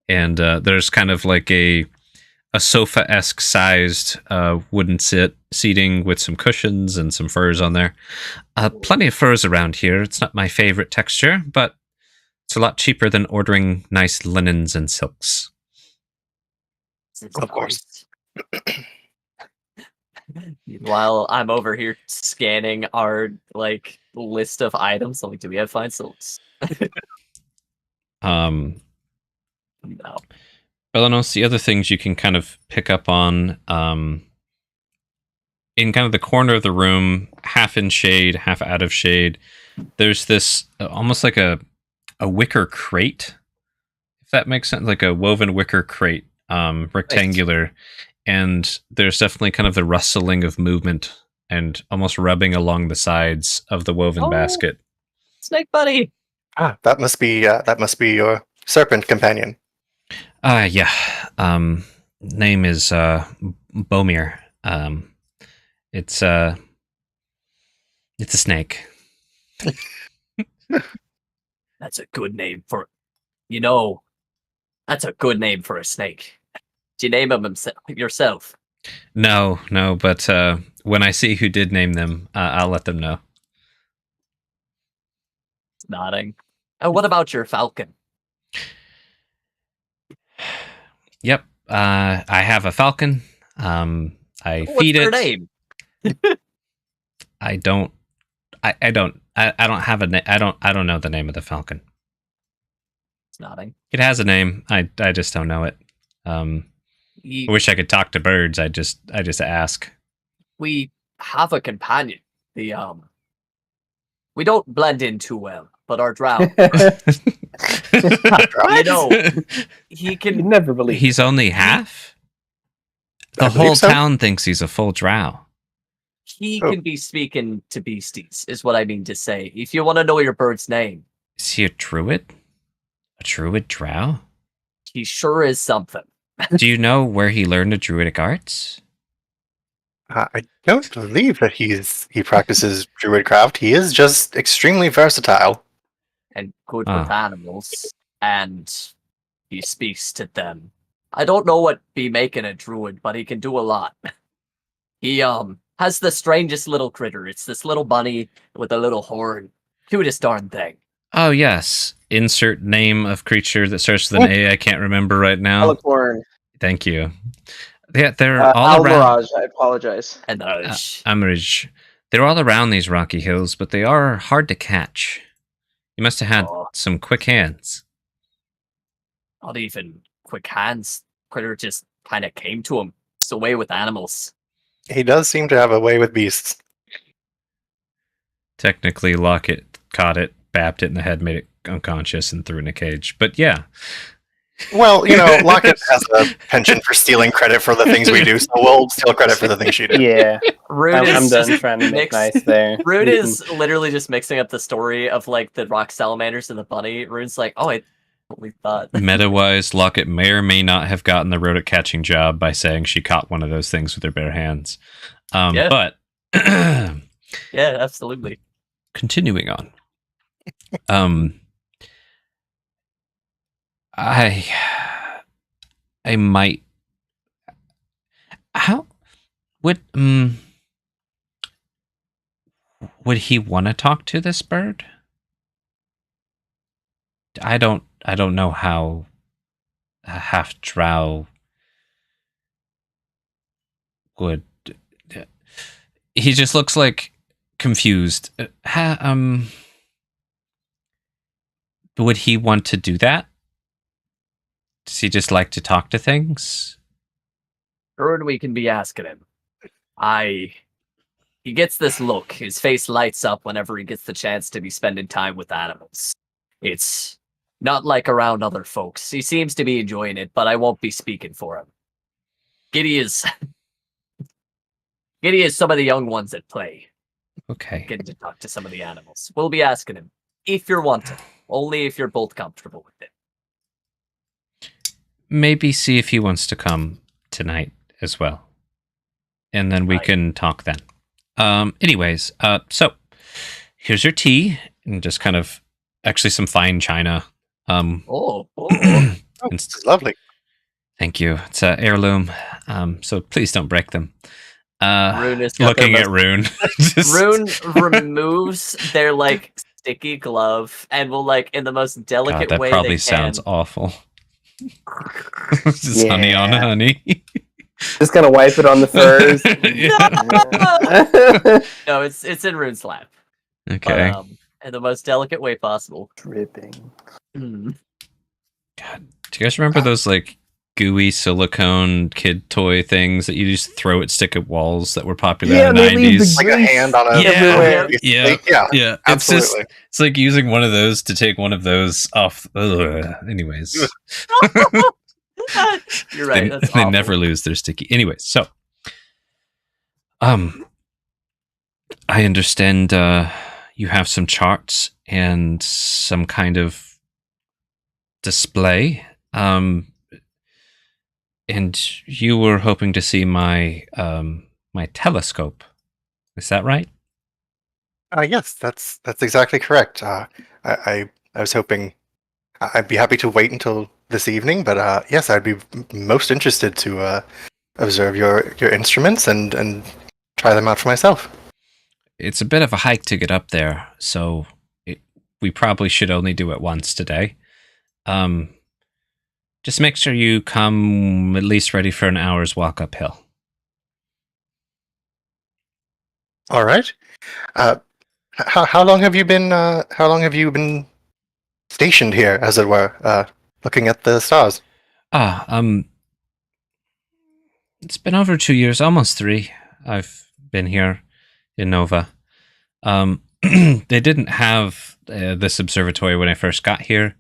And there's kind of like a sofa-esque sized wooden seating with some cushions and some furs on there. Plenty of furs around here. It's not my favorite texture, but it's a lot cheaper than ordering nice linens and silks. Of course. While I'm over here scanning our like list of items, like, do we have fine silks? No. Belanos, the other things you can kind of pick up on, in kind of the corner of the room, half in shade, half out of shade, there's this almost like a wicker crate, if that makes sense, like a woven wicker crate, rectangular, right. And there's definitely kind of the rustling of movement and almost rubbing along the sides of the woven basket. Snake buddy. That must be your serpent companion. Yeah. Name is Bomir. It's a snake. That's a good name for that's a good name for a snake. Did you name him yourself? No, but when I see who did name them, I'll let them know. Nodding. What about your falcon? Yep, I have a falcon. I feed it. What's her name? I don't have a name. I don't know the name of the falcon. It's nodding. It has a name. I just don't know it. I wish I could talk to birds. I just ask. We have a companion. We don't blend in too well, but our drow. He can. You'd never believe. He's only half. The whole town thinks he's a full drow. He can be speaking to beasties, is what I mean to say. If you want to know your bird's name. Is he a druid? A druid drow? He sure is something. Do you know where he learned the druidic arts? I don't believe that he practices druidcraft. He is just extremely versatile. And good with animals. And he speaks to them. I don't know what be making a druid, but he can do a lot. He has the strangest little critter. It's this little bunny with a little horn. Cutest darn thing. Oh, yes. Insert name of creature that starts with an A. I can't remember right now. Alicorn. Thank you. Yeah, they're all around. I apologize. And Amaraj. They're all around these rocky hills, but they are hard to catch. You must have had some quick hands. Not even quick hands. Critter just kind of came to him. It's a way with animals. He does seem to have a way with beasts. Technically, Lockett caught it, bapped it in the head, made it unconscious, and threw it in a cage. But yeah. Well, Lockett has a penchant for stealing credit for the things we do, so we'll steal credit for the things she did. Yeah. I'm done just trying to make nice there. Rune is literally just mixing up the story of like the rock salamanders and the bunny. Rune's like, We thought. Meta-wise, Lockett may or may not have gotten the rodent catching job by saying she caught one of those things with her bare hands. Yeah. But Yeah, absolutely. continuing on. I might. How would he want to talk to this bird? I don't know how a half drow would. He just looks like confused. Would he want to do that? Does he just like to talk to things? Sure, we can be asking him. He gets this look. His face lights up whenever he gets the chance to be spending time with animals. It's not like around other folks. He seems to be enjoying it, but I won't be speaking for him. Giddy is some of the young ones at play. Okay. Getting to talk to some of the animals. We'll be asking him if you're wanting. Only if you're both comfortable with it. Maybe see if he wants to come tonight as well. And then we can talk then. Anyways, so here's your tea and just kind of actually some fine china. It's lovely. Thank you. It's an heirloom. So please don't break them. Rune is looking at Rune. Rune removes their like sticky glove and will like in the most delicate that way probably they sounds can. awful. Just honey on honey. Just kind of wipe it on the furs. No, it's in Rune's lap. Okay. But, in the most delicate way possible. Dripping. Mm. God, do you guys remember those like gooey silicone kid toy things that you just throw at stick at walls that were popular in the they leave 90s? Like a hand on a Yeah. absolutely. It's like using one of those to take one of those off. Ugh. Anyways. You're right. They That's never lose their sticky. Anyways, so I understand you have some charts and some kind of display. And you were hoping to see my my telescope. Is that right? Yes, that's exactly correct. I was hoping I'd be happy to wait until this evening, but yes, I'd be most interested to observe your instruments and try them out for myself. It's a bit of a hike to get up there, so we probably should only do it once today. Just make sure you come at least ready for an hour's walk uphill. All right. How long have you been? How long have you been stationed here, as it were, looking at the stars? It's been over 2 years, almost 3. I've been here in Nova. They didn't have this observatory when I first got here,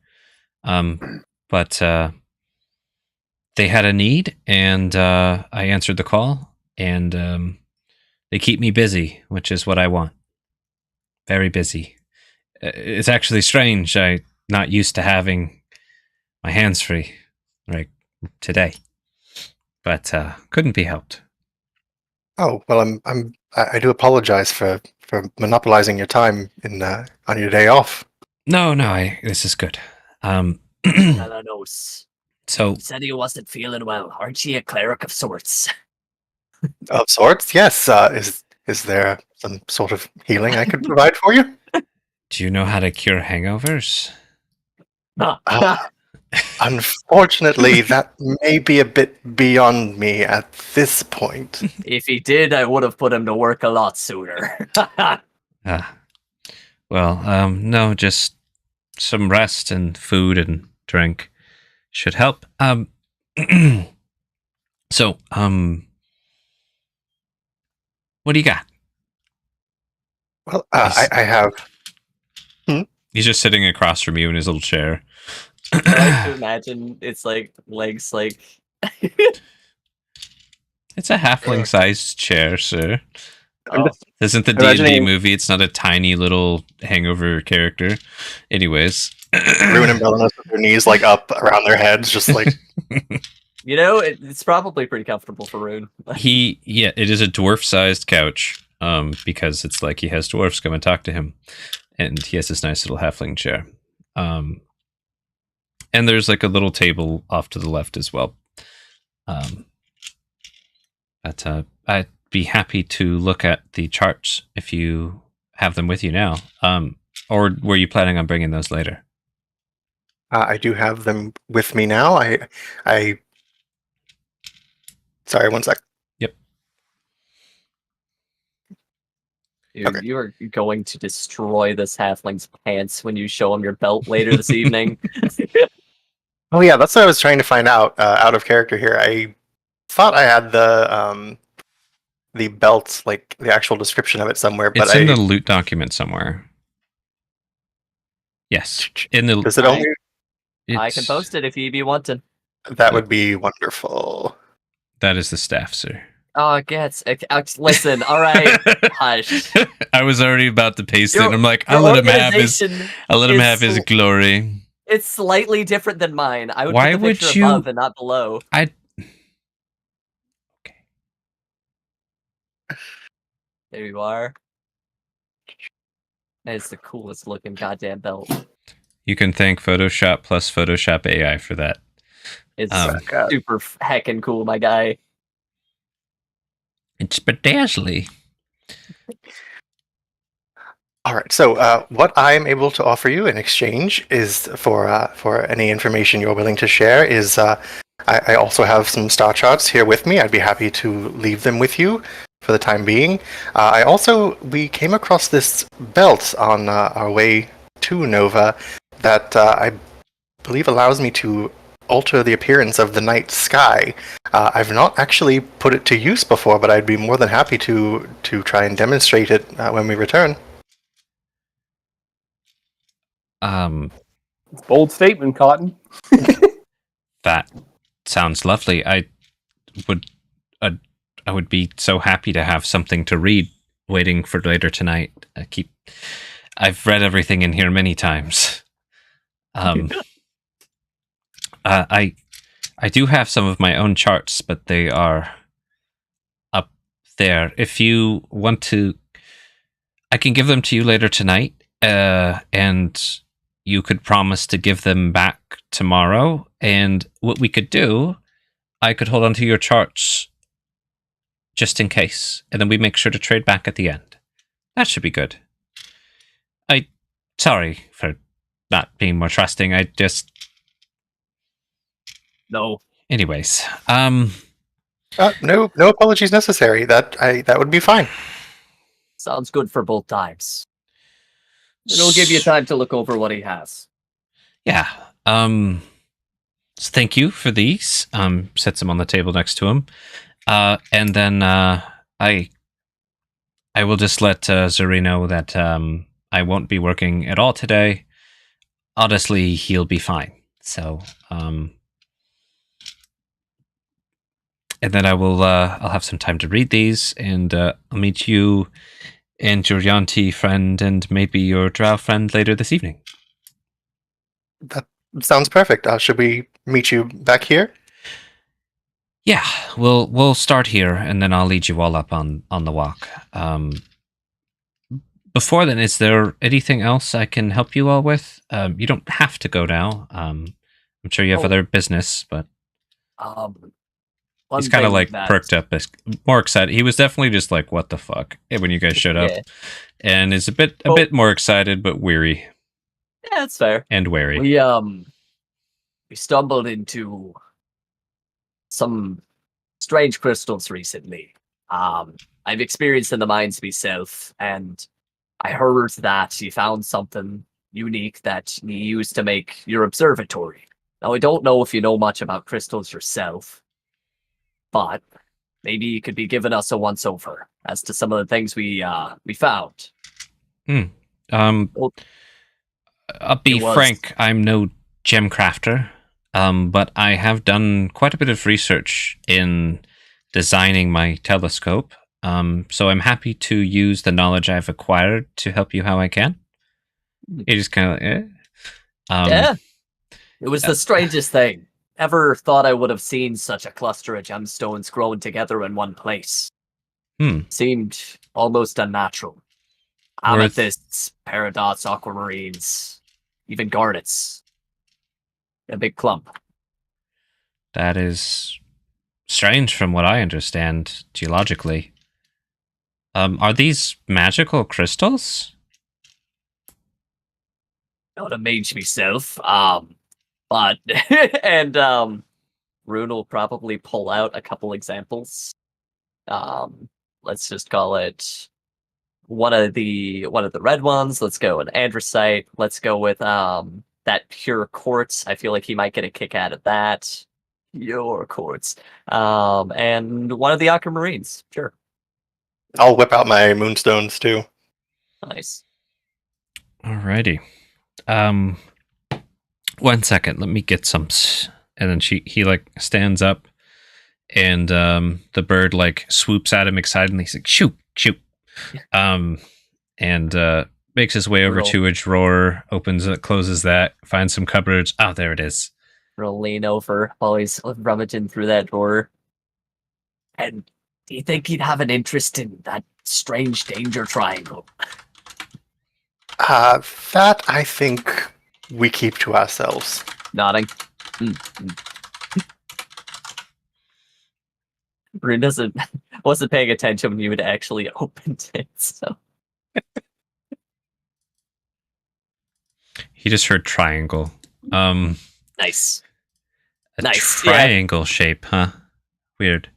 but they had a need, and I answered the call, and they keep me busy, which is what I want. Very busy. It's actually strange. I'm not used to having my hands free, like today, but couldn't be helped. Oh well, I do apologize for monopolizing your time on your day off. No, this is good. Melanos. So He said he wasn't feeling well. Aren't you a cleric of sorts? Of sorts, yes. Is there some sort of healing I could provide for you? do you know how to cure hangovers? Unfortunately, that may be a bit beyond me at this point. If he did, I would have put him to work a lot sooner. Well, no, just some rest and food and drink should help. So, what do you got? Well, I have. He's just sitting across from you in his little chair. I like to imagine it's like legs like It's a halfling-sized chair, sir. oh, This isn't the D&D Imagining- movie. It's not a tiny little hangover character. Anyways, Rune and Belinus with their knees like up around their heads, just like You know, it's probably pretty comfortable for Rune. It is a dwarf-sized couch, because it's like he has dwarfs come and talk to him, and he has this nice little halfling chair. And there's like a little table off to the left as well. But I'd be happy to look at the charts if you have them with you now. Or were you planning on bringing those later? I do have them with me now. I sorry, one sec. Yep. Dude, you are going to destroy this halfling's pants when you show him your belt later this evening. Oh yeah, that's what I was trying to find out. Out of character here, I thought I had the belt, like the actual description of it somewhere, but It's in the loot document somewhere. Yes, in the. Does it only? I can post it if you be wanting. That would be wonderful. That is the staff, sir. Oh, it gets. Listen, all right, hush. I was already about to paste Your- it. I'm like, Your I'll let him have his. organization I'll let him is have his sl- glory. It's slightly different than mine. I would Why put the would picture you- above and not below. Okay. There you are. That is the coolest looking goddamn belt. You can thank Photoshop plus Photoshop AI for that. It's God. super heckin' cool, my guy. It's bedazzly. All right. So, what I am able to offer you in exchange is for any information you're willing to share. Is I also have some star charts here with me. I'd be happy to leave them with you for the time being. We came across this belt on our way to Nova that I believe allows me to alter the appearance of the night sky. I've not actually put it to use before, but I'd be more than happy to try and demonstrate it when we return. Bold statement, Cotton. That sounds lovely. I would be so happy to have something to read waiting for later tonight. I've read everything in here many times. I do have some of my own charts, but they are up there. If you want to, I can give them to you later tonight, and you could promise to give them back tomorrow. And what we could do, I could hold on to your charts just in case, and then we make sure to trade back at the end. That should be good. Sorry for not being more trusting. I just... No. Anyways, No apologies necessary. That would be fine. Sounds good for both times. It'll give you time to look over what he has. Yeah. So thank you for these. Sets them on the table next to him. And then I will just let Zuri know that I won't be working at all today. Honestly, he'll be fine. So, and then I'll have some time to read these, and I'll meet you and your Yanti friend and maybe your Drow friend later this evening. That sounds perfect. Should we meet you back here? Yeah, we'll start here, and then I'll lead you all up on the walk. Before then, is there anything else I can help you all with? You don't have to go now. I'm sure you have other business, but he's kind of like perked up, more excited. He was definitely just like, "What the fuck?" when you guys showed up, and is a bit more excited but weary. Yeah, that's fair. And wary. We stumbled into some strange crystals recently. I've experienced in the mines myself, and I heard that you found something unique that you used to make your observatory. Now, I don't know if you know much about crystals yourself, but maybe you could be giving us a once-over as to some of the things we found. I'll be frank, I'm no gem crafter, but I have done quite a bit of research in designing my telescope. So I'm happy to use the knowledge I've acquired to help you how I can. It is kind of Yeah. It was the strangest thing. Ever thought I would have seen such a cluster of gemstones growing together in one place? Seemed almost unnatural. Amethysts, paradots, aquamarines, even garnets. A big clump. That is strange from what I understand geologically. Are these magical crystals? Not a mage myself. But and Rune will probably pull out a couple examples. Let's just call it one of the red ones. Let's go an andesite. Let's go with that pure quartz. I feel like he might get a kick out of that. Your quartz. And one of the aquamarines. Sure. I'll whip out my moonstones too. Nice. Alrighty. 1 second. Let me get some. And then he like stands up, and the bird like swoops at him excitedly. He's like, shoot. And makes his way over to a drawer, opens it, closes that, finds some cupboards. Oh, there it is. We'll lean over while he's rummaging through that drawer. And do you think he'd have an interest in that strange danger triangle? That I think we keep to ourselves. Nodding. Brune wasn't paying attention when you had actually opened it, so. He just heard triangle. Nice. A triangle shape, huh? Weird.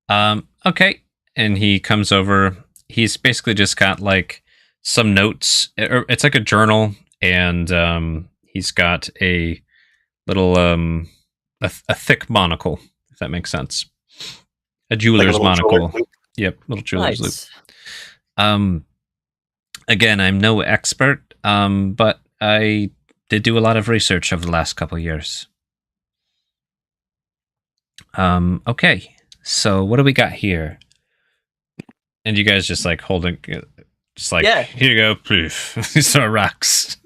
Okay. And he comes over. He's basically just got like some notes. It's like a journal, and he's got a little a thick monocle, if that makes sense. A jeweler's monocle. Yep, little jeweler's loop. Again, I'm no expert, but I did do a lot of research over the last couple of years. Okay, so what do we got here? And you guys just like holding, just like, here you go, poof. These are rocks.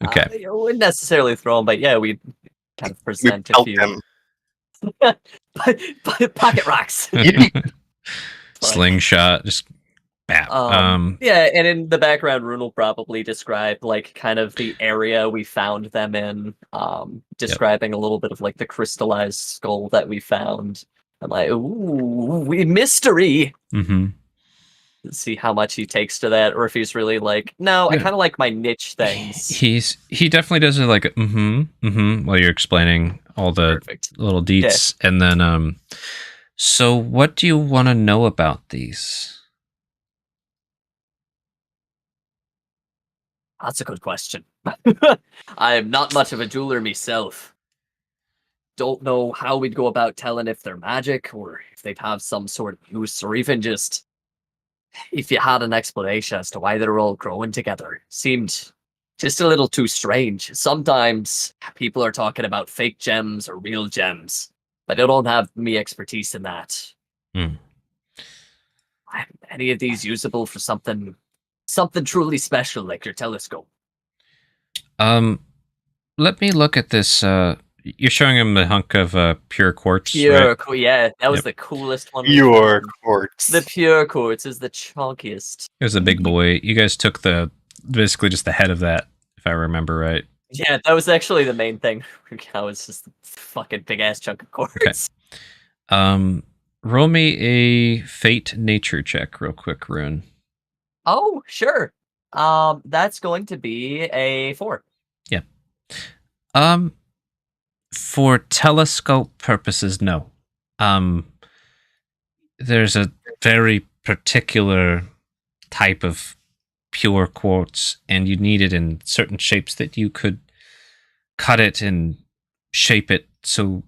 Okay. I wouldn't necessarily throw them, but yeah, we kind of present a few. Pocket rocks. Slingshot, just bam. Yeah, and in the background, Rune will probably describe like kind of the area we found them in, describing a little bit of like the crystallized skull that we found. I'm like, ooh, mystery. Mm-hmm. Let's see how much he takes to that, or if he's really like, no, I kind of like my niche things. He definitely does it like while you're explaining all the little deets, and then so what do you want to know about these? That's a good question. I'm not much of a jeweler myself. Don't know how we'd go about telling if they're magic or if they'd have some sort of use, or even just if you had an explanation as to why they're all growing together. Seemed just a little too strange. Sometimes people are talking about fake gems or real gems, but I don't have me expertise in that. Any of these usable for something truly special, like your telescope? Let me look at this. You're showing him the hunk of pure quartz. Pure, right? Yeah, that was the coolest one. Pure quartz. The pure quartz is the chunkiest. It was a big boy. You guys took basically just the head of that, if I remember right. Yeah, that was actually the main thing. That was just a fucking big ass chunk of quartz. Okay. Roll me a fate nature check real quick, Rune. Oh, sure. That's going to be a 4. Yeah. For telescope purposes, no. There's a very particular type of pure quartz, and you need it in certain shapes that you could cut it and shape it. So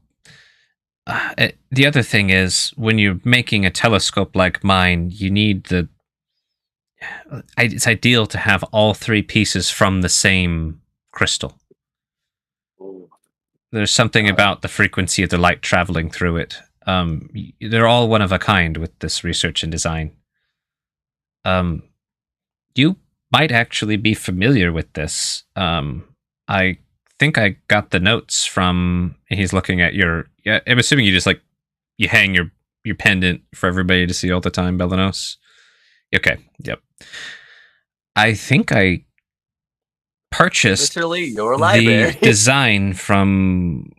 the other thing is, when you're making a telescope like mine, you need it's ideal to have all 3 pieces from the same crystal. There's something about the frequency of the light traveling through it. They're all one of a kind with this research and design. You might actually be familiar with this. I think I got the notes from. He's looking at your. Yeah, I'm assuming you just like you hang your pendant for everybody to see all the time, Belenos. Okay. Yep. I think I purchased Literally your the library. design from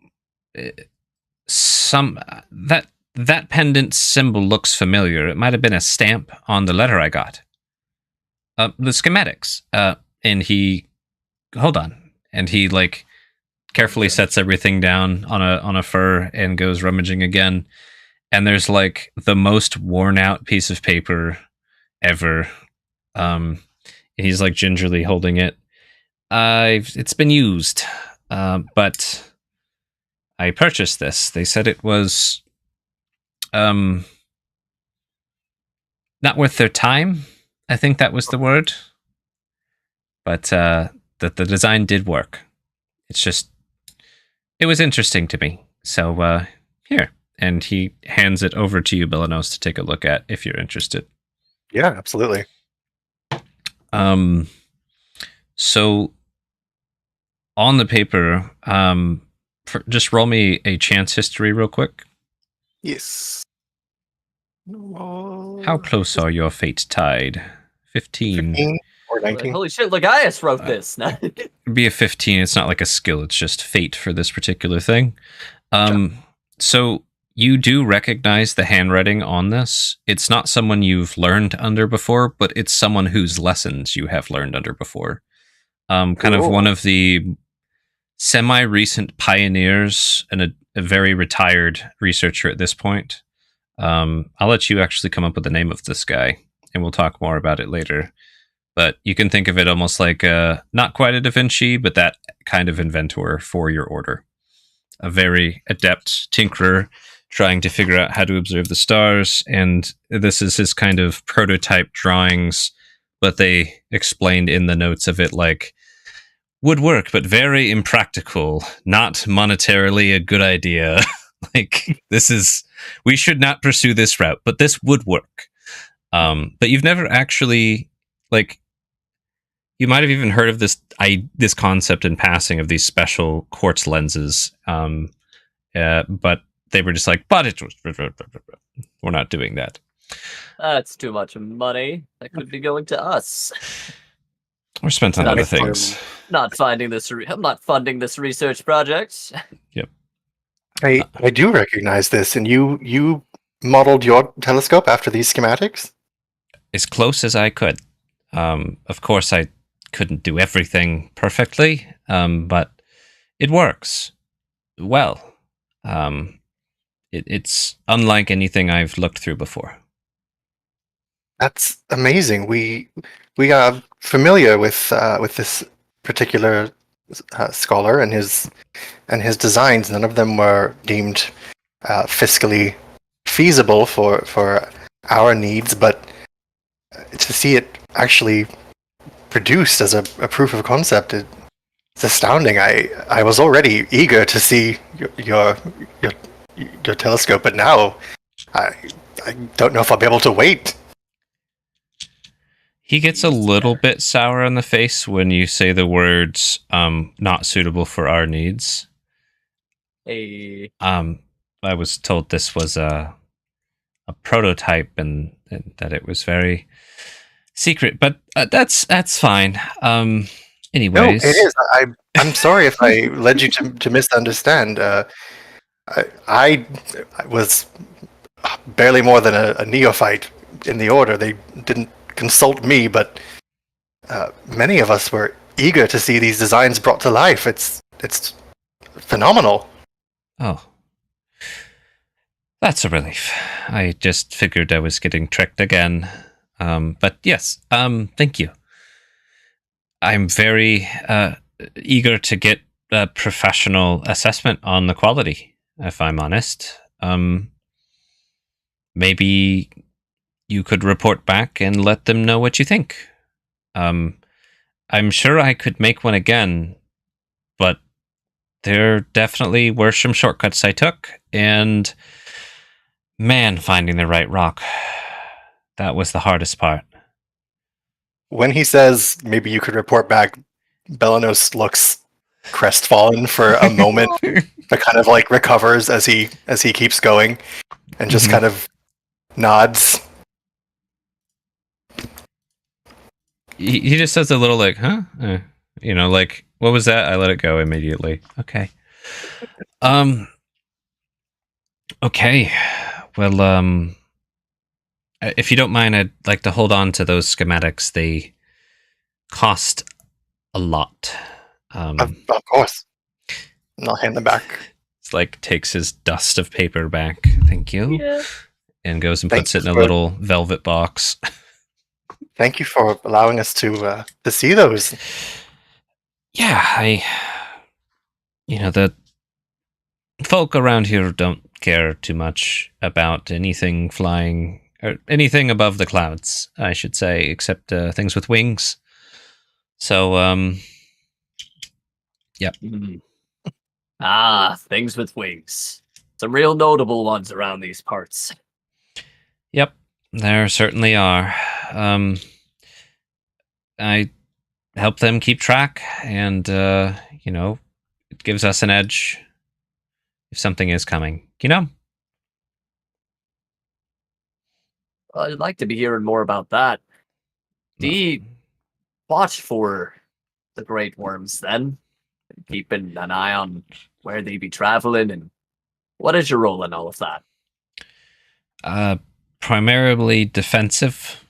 some that pendant symbol looks familiar. It might have been a stamp on the letter I got. The schematics. And he hold on, and he like carefully sets everything down on a fur and goes rummaging again. And there's like the most worn out piece of paper ever. And he's like gingerly holding it. It's been used, but I purchased this. They said it was not worth their time. I think that was the word. But that the design did work. It's just it was interesting to me. So here, and he hands it over to you, Belenos, to take a look at if you're interested. Yeah, absolutely. So on the paper, just roll me a chance history real quick. Yes. How close are your fate tied? 15. 15 or 19? Holy shit, Legaius wrote this. It'd be a 15. It's not like a skill. It's just fate for this particular thing. So you do recognize the handwriting on this. It's not someone you've learned under before, but it's someone whose lessons you have learned under before. Kind of one of the semi-recent pioneers and a very retired researcher at this point. I'll let you actually come up with the name of this guy, and we'll talk more about it later. But you can think of it almost like not quite a Da Vinci, but that kind of inventor for your order. A very adept tinkerer trying to figure out how to observe the stars, and this is his kind of prototype drawings, but they explained in the notes of it like, would work, but very impractical, not monetarily a good idea. Like, we should not pursue this route, but this would work. But you've never actually, like, you might have even heard of this concept in passing of these special quartz lenses. But they were just like, but we're not doing that. That's too much money. That could be going to us. We're spent on other things. I'm not funding this research project. Yep. I do recognize this, and you modeled your telescope after these schematics? As close as I could. Of course, I couldn't do everything perfectly, but it works well. It's unlike anything I've looked through before. That's amazing. We are familiar with this particular scholar and his designs. None of them were deemed fiscally feasible for our needs, but to see it actually produced as a proof of concept, it's astounding. I was already eager to see your telescope, but now I don't know if I'll be able to wait. He gets a little bit sour on the face when you say the words not suitable for our needs. Hey. I was told this was a prototype and that it was very secret, but that's fine. Anyways. No, it is. I'm sorry if I led you to misunderstand. I was barely more than a neophyte in the order. They didn't consult me, but many of us were eager to see these designs brought to life. It's phenomenal. Oh. That's a relief. I just figured I was getting tricked again. But yes, thank you. I'm very eager to get a professional assessment on the quality, if I'm honest. Maybe you could report back and let them know what you think. I'm sure I could make one again, but there definitely were some shortcuts I took, and man, finding the right rock, that was the hardest part. When he says maybe you could report back, Belenos looks crestfallen for a moment, but kind of like recovers as he keeps going, and just kind of nods. He just says a little like, huh? Like, what was that? I let it go immediately. Okay. Okay. Well, if you don't mind, I'd like to hold on to those schematics. They cost a lot. Of course. And I'll hand them back. It's like takes his dust of paper back. Thank you. Yeah. And goes and puts it in a little velvet box. Thank you for allowing us to see those. Yeah, the folk around here don't care too much about anything flying or anything above the clouds, I should say, except things with wings. So, yeah. Things with wings. Some real notable ones around these parts. Yep, there certainly are. I help them keep track, and, it gives us an edge if something is coming, I'd like to be hearing more about that. Do you watch for the great worms then? Keeping an eye on where they be traveling, and what is your role in all of that? Primarily defensive.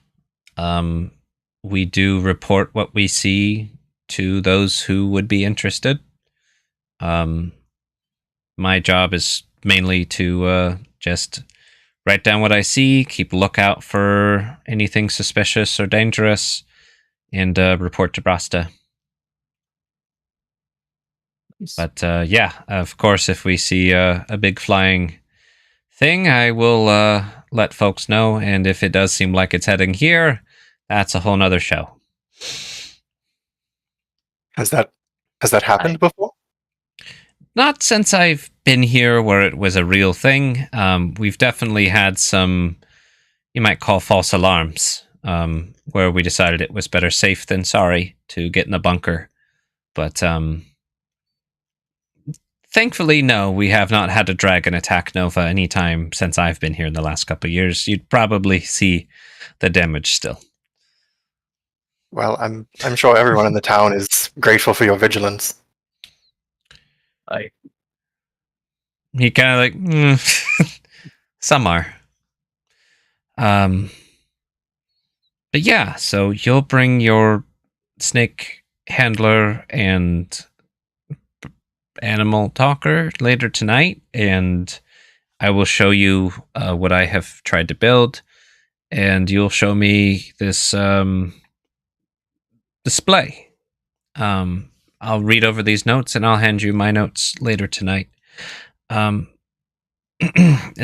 We do report what we see to those who would be interested. My job is mainly to just write down what I see, keep a lookout for anything suspicious or dangerous, and report to BotA. But yeah, of course, if we see a big flying thing, I will let folks know. And if it does seem like it's heading here, that's a whole nother show. Has that happened before? Not since I've been here where it was a real thing. We've definitely had some, you might call false alarms, where we decided it was better safe than sorry to get in a bunker. But thankfully, no, we have not had a dragon attack Nova anytime since I've been here in the last couple of years. You'd probably see the damage still. Well, I'm sure everyone in the town is grateful for your vigilance. He kind of like, some are. But yeah, so you'll bring your snake handler and animal talker later tonight, and I will show you what I have tried to build, and you'll show me this display. I'll read over these notes, and I'll hand you my notes later tonight. Is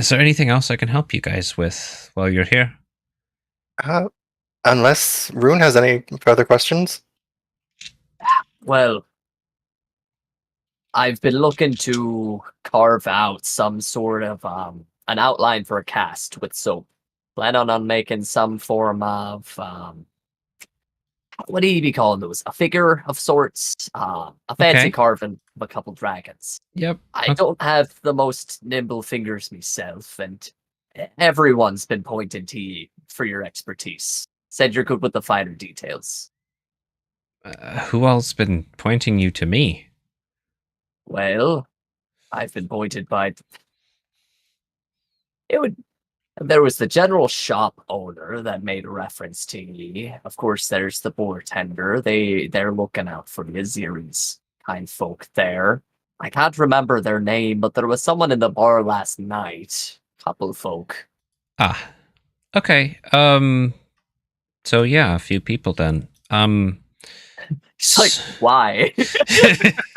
there anything else I can help you guys with while you're here? Unless Rune has any further questions? Well, I've been looking to carve out some sort of an outline for a cast with soap. Plan on making some form of what do you be calling those? A figure of sorts, a fancy carving of a couple dragons. Yep. I don't have the most nimble fingers myself, and everyone's been pointing to you for your expertise. Said you're good with the finer details. Who else been pointing you to me? Well, I've been pointed by. There was the general shop owner that made a reference to ye. Of course, there's the bartender. They're looking out for the Aziri's kind folk there. I can't remember their name, but there was someone in the bar last night. Couple of folk. Okay. So yeah, a few people then. It's like, why?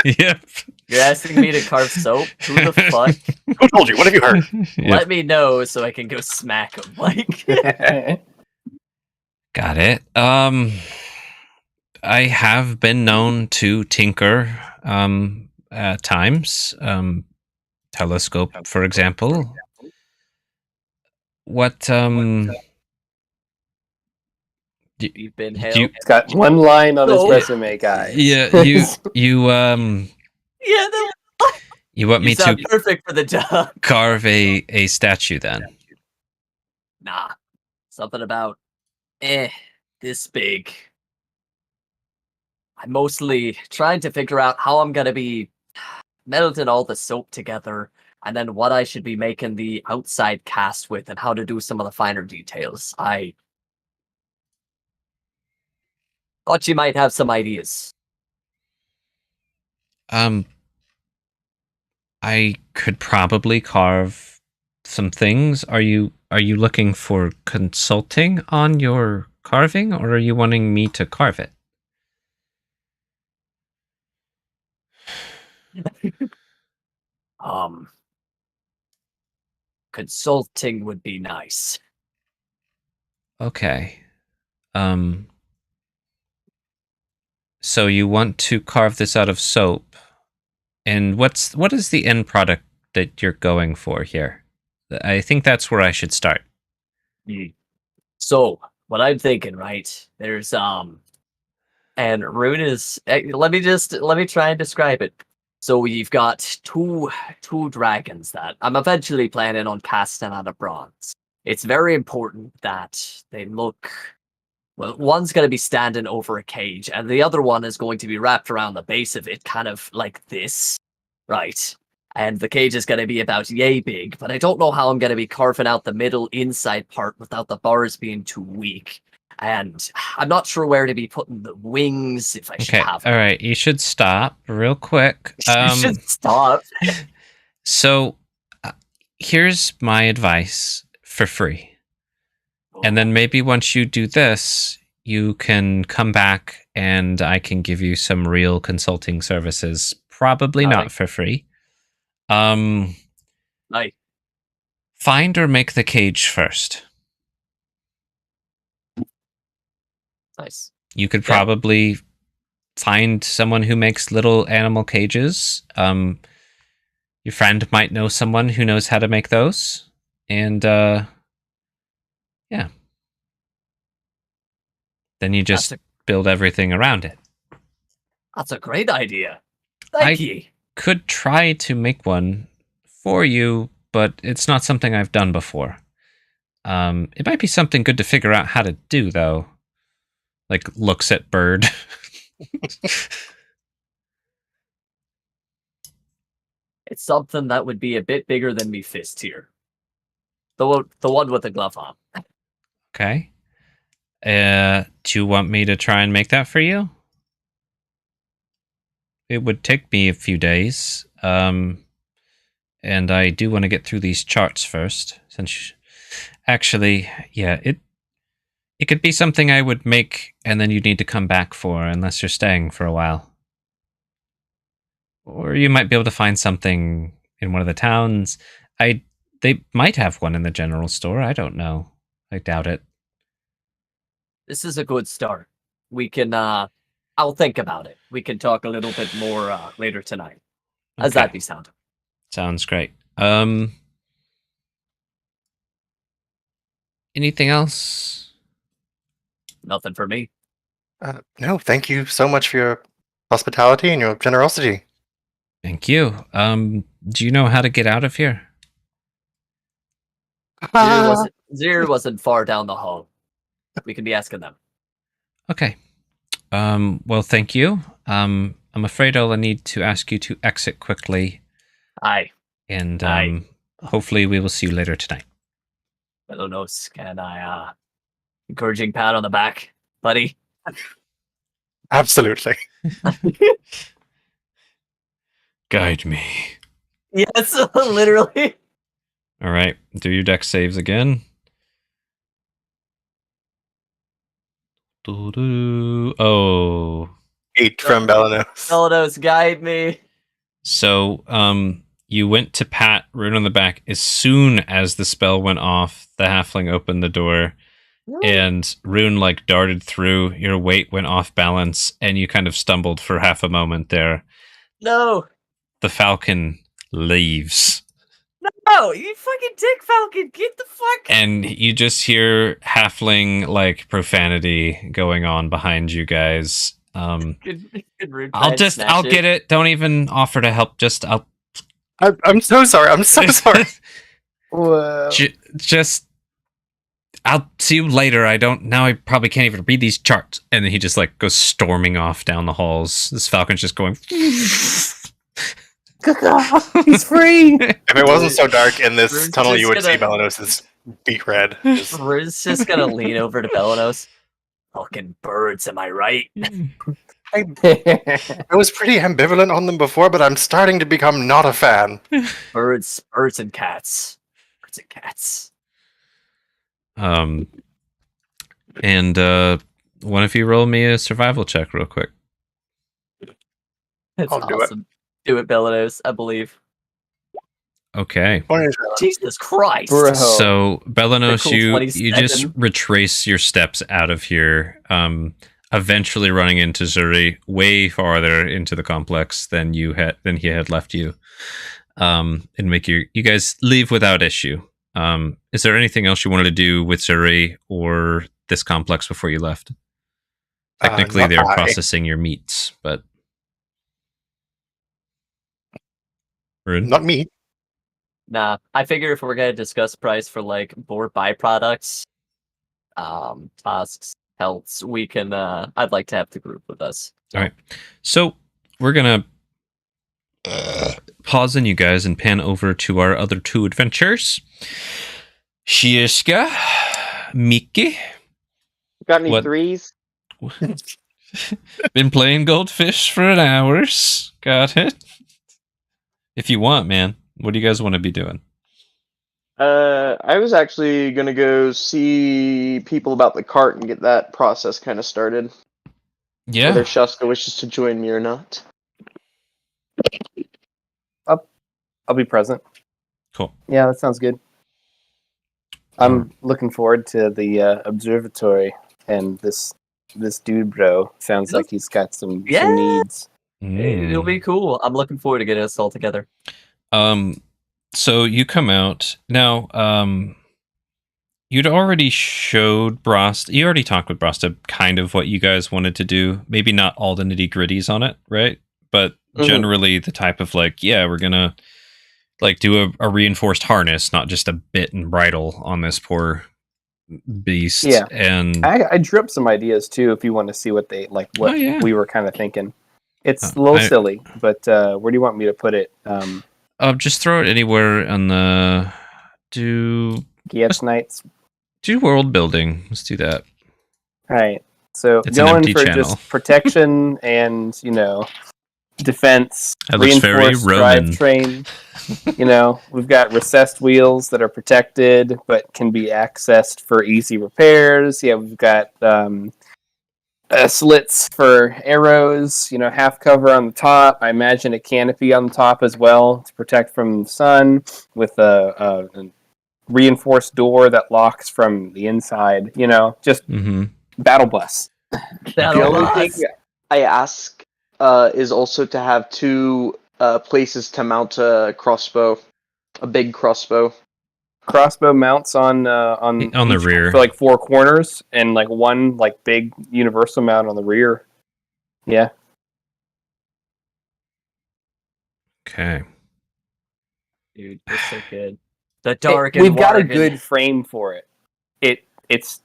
Yep. You're asking me to carve soap? Who the fuck? Who told you? What have you heard? Let me know so I can go smack him. Like, got it. I have been known to tinker at times. Telescope, for example. What you've been held. It's got one line on his resume, guys. Yeah, you Yeah, You want you me sound to perfect for the job. carve a statue then? Nah, something about this big. I'm mostly trying to figure out how I'm gonna be melting all the soap together, and then what I should be making the outside cast with, and how to do some of the finer details. I thought you might have some ideas. I could probably carve some things. Are you looking for consulting on your carving, or are you wanting me to carve it? Um, Consulting would be nice. Okay. So you want to carve this out of soap, and what is the end product that you're going for here? I think that's where I should start. Mm. So what I'm thinking, right? There's and Rune is. Let me try and describe it. So you've got two dragons that I'm eventually planning on casting out of bronze. It's very important that they look. Well, one's going to be standing over a cage, and the other one is going to be wrapped around the base of it, kind of like this, right? And the cage is going to be about yay big, but I don't know how I'm going to be carving out the middle inside part without the bars being too weak. And I'm not sure where to be putting the wings, if I should Okay, have all right. You should stop real quick. You should stop. So, here's my advice for free. And then maybe once you do this, you can come back and I can give you some real consulting services. Probably not for free. Nice. Find or make the cage first. Nice. You could probably find someone who makes little animal cages. Your friend might know someone who knows how to make those. And yeah. Then you just build everything around it. That's a great idea. Thank you. Could try to make one for you, but it's not something I've done before. It might be something good to figure out how to do, though. Like, looks at bird. It's something that would be a bit bigger than me fist here. The one with the glove on. Okay. Do you want me to try and make that for you? It would take me a few days. And I do want to get through these charts first. Actually, yeah, it could be something I would make and then you'd need to come back for unless you're staying for a while. Or you might be able to find something in one of the towns. They might have one in the general store. I don't know. I doubt it. This is a good start. We can I'll think about it. We can talk a little bit more later tonight. How's that be sound? Sounds great. Anything else? Nothing for me. No, thank you so much for your hospitality and your generosity. Thank you. Do you know how to get out of here? Zir wasn't far down the hall. We can be asking them. Okay. Well, thank you. I'm afraid I'll need to ask you to exit quickly. Aye. And hopefully we will see you later tonight. Melonos, can I encouraging pat on the back, buddy? Absolutely. Guide me. Yes, literally. All right, do your deck saves again. Oh. 8 from Belanos. Melonos, guide me. So, you went to pat Rune on the back. As soon as the spell went off, the halfling opened the door, and Rune darted through. Your weight went off balance, and you kind of stumbled for half a moment there. No. The falcon leaves. No, you fucking dick falcon, get the fuck. And you just hear halfling profanity going on behind you guys. Good rude try to snatch I'll get it. Don't even offer to help. I'm so sorry. I'm so sorry. Whoa. Just I'll see you later. I probably can't even read these charts. And then he just like goes storming off down the halls. This falcon's just going. He's free. If it wasn't so dark in this Rune's tunnel, you would just see gonna- Belanos's beat red. Riz just gonna lean over to Belanos. Fucking birds, am I right? I was pretty ambivalent on them before, but I'm starting to become not a fan. Birds and cats. Birds and cats. And one of you roll me a survival check real quick. That's I'll do it. awesome. Do it, Belanos, I believe. Okay. Jesus Christ. Bro. So Belanos, Cool you just 27. retrace your steps out of here, eventually running into Zuri way farther into the complex than he had left you, and make you guys leave without issue. Is there anything else you wanted to do with Zuri or this complex before you left? Technically, not they're I. processing your meats, but Rune? Not me. Nah, I figure if we're gonna discuss price for like more byproducts, tasks, helps, we can. I'd like to have the group with us. All right. So we're gonna pause on you guys and pan over to our other two adventures. Shiishka, Miki, Got any What? threes? been playing Goldfish for an hours. Got it. If you want, man. What do you guys want to be doing? I was actually gonna go see people about the cart and get that process kind of started. Yeah. Whether Shaska wishes to join me or not. I'll be present. Cool. Yeah, that sounds good. I'm looking forward to the observatory, and this dude, bro, sounds like he's got some needs. It'll be cool. I'm looking forward to getting us all together. So you come out now. You'd already showed Brost. You already talked with Brosta kind of what you guys wanted to do. Maybe not all the nitty gritties on it, right? But generally the type of like, yeah, we're gonna like do a reinforced harness, not just a bit and bridle on this poor beast. Yeah. And I drew up some ideas too, if you want to see what they like, what Oh, yeah. we were kind of thinking. It's a little silly, but where do you want me to put it? just throw it anywhere on the do Knights. world building. Let's do that. All right. So It's an going empty for channel. just protection and defense, That looks very reinforced Roman. drivetrain. We've got recessed wheels that are protected but can be accessed for easy repairs. Yeah, we've got slits for arrows. Half cover on the top. I imagine a canopy on the top as well to protect from the sun, with a reinforced door that locks from the inside. Just battle bus. The only thing I ask is also to have two places to mount a crossbow, a big crossbow. Crossbow mounts on On the each- rear. for like four corners, and like one like big universal mount on the rear. Yeah. Okay. Dude, you're so good. The dark and We've got a Worgen. good frame for it. It's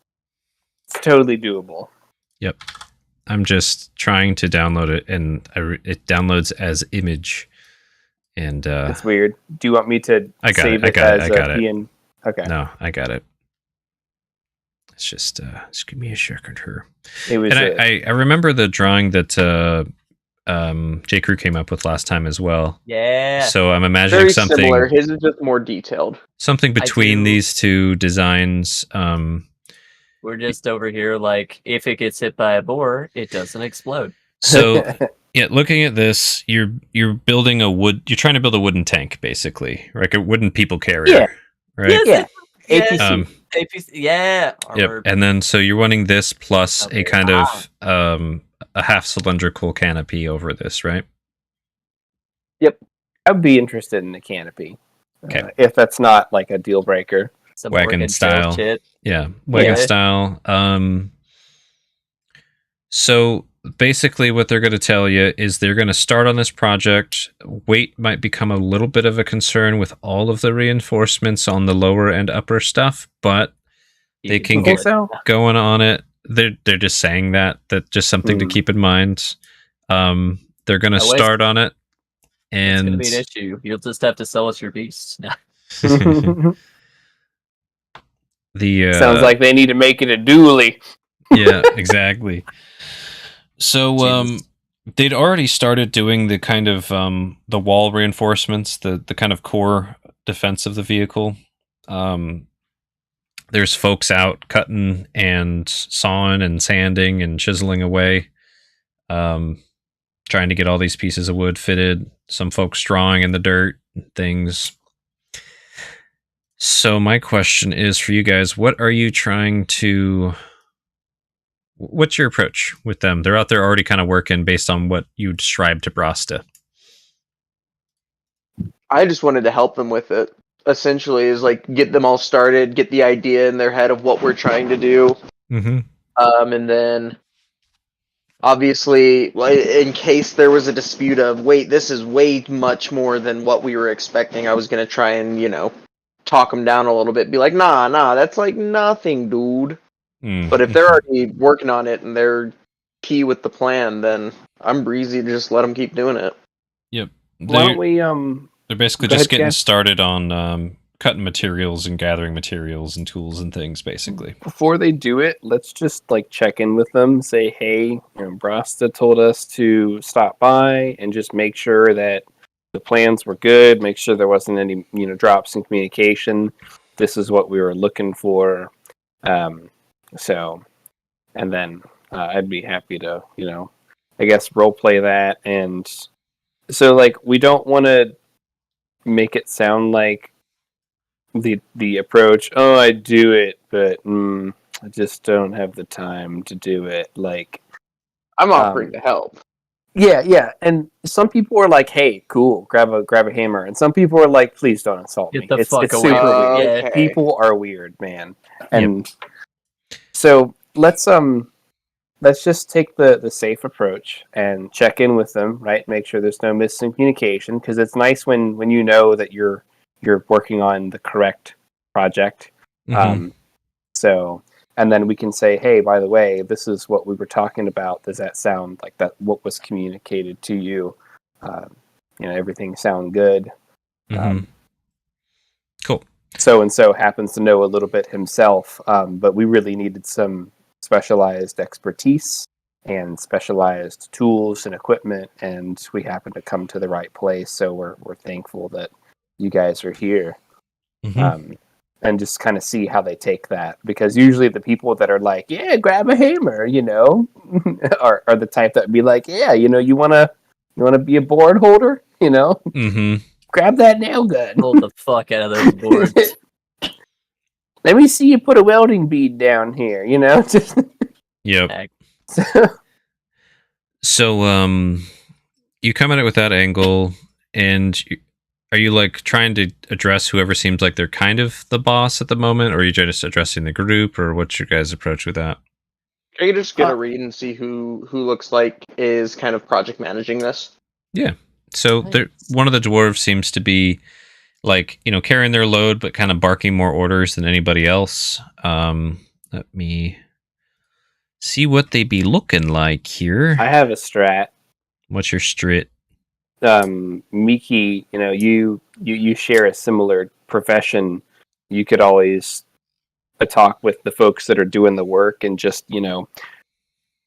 totally doable. Yep. I'm just trying to download it, and it downloads as image. And It's weird. Do you want me to I got save it. it I as got a it. PN? Okay. no, I got it. It's just give me a second here. It was And I remember the drawing that J. Crew came up with last time as well. Yeah. So I'm imagining Very something similar. His is just more detailed. between do- these two designs. We're just over here like, if it gets hit by a boar, it doesn't explode. So yeah, looking at this, you're building you're trying to build a wooden tank, basically, like a wooden people carrier. Yeah. Right. Yeah. Yeah. APC. APC, yeah. Yep. Armored. And then so you're wanting this plus Okay. a kind of a half cylindrical canopy over this, right? I'd be interested in the canopy. Okay. If that's not like a deal breaker. Some wagon Oregon style. Trail shit. Yeah, wagon Yeah. style. So basically what they're going to tell you is they're going to start on this project. Weight might become a little bit of a concern with all of the reinforcements on the lower and upper stuff, but they can get going on it. They're just saying that just something to keep in mind. They're going to start on it, and it's going to be an issue. You'll just have to sell us your beasts. Sounds like they need to make it a dually. Yeah, exactly. So they'd already started doing the kind of the wall reinforcements, the kind of core defense of the vehicle. There's folks out cutting and sawing and sanding and chiseling away, trying to get all these pieces of wood fitted. Some folks drawing in the dirt and things. So my question is for you guys, what are you trying to... What's your approach with them? They're out there already kind of working based on what you described to BotA. I just wanted to help them with it. Essentially, is like get them all started, get the idea in their head of what we're trying to do, and then obviously, in case there was a dispute of wait, this is way much more than what we were expecting. I was gonna try and talk them down a little bit, be like, nah, that's like nothing, dude. But if they're already working on it and they're key with the plan, then I'm breezy to just let them keep doing it. Yep. Why don't we... They're basically just getting started on cutting materials and gathering materials and tools and things, basically. Before they do it, let's just check in with them, say, hey, BotA told us to stop by and just make sure that the plans were good, make sure there wasn't any drops in communication. This is what we were looking for. So, and then I'd be happy to, I guess role play that. And so we don't want to make it sound like the approach, oh, I do it, but I just don't have the time to do it. I'm offering to help. Yeah. And some people are like, hey, cool, grab a hammer. And some people are like, please don't insult me. It's away. Super weird. Yeah, people are weird, man. And so let's just take the safe approach and check in with them, right? Make sure there's no missing communication, because it's nice when you know that you're working on the correct project. So, and then we can say, hey, by the way, this is what we were talking about. Does that sound like that? What was communicated to you? Everything sound good? Cool. So and so happens to know a little bit himself, but we really needed some specialized expertise and specialized tools and equipment, and we happen to come to the right place. So we're thankful that you guys are here, and just kind of see how they take that, because usually the people that are like, yeah, grab a hammer, are the type that would be like, yeah, you want to be a board holder, grab that nail gun. Pull the fuck out of those boards. Let me see you put a welding bead down here, Just... Yep. So, you come at it with that angle, and are you trying to address whoever seems like they're kind of the boss at the moment, or are you just addressing the group, or what's your guys' approach with that? I can just get a read and see who looks like is kind of project managing this. Yeah. So one of the dwarves seems to be carrying their load, but kind of barking more orders than anybody else. Let me see what they be looking like here. I have a strat. What's your strat? Miki, you share a similar profession. You could always talk with the folks that are doing the work and just,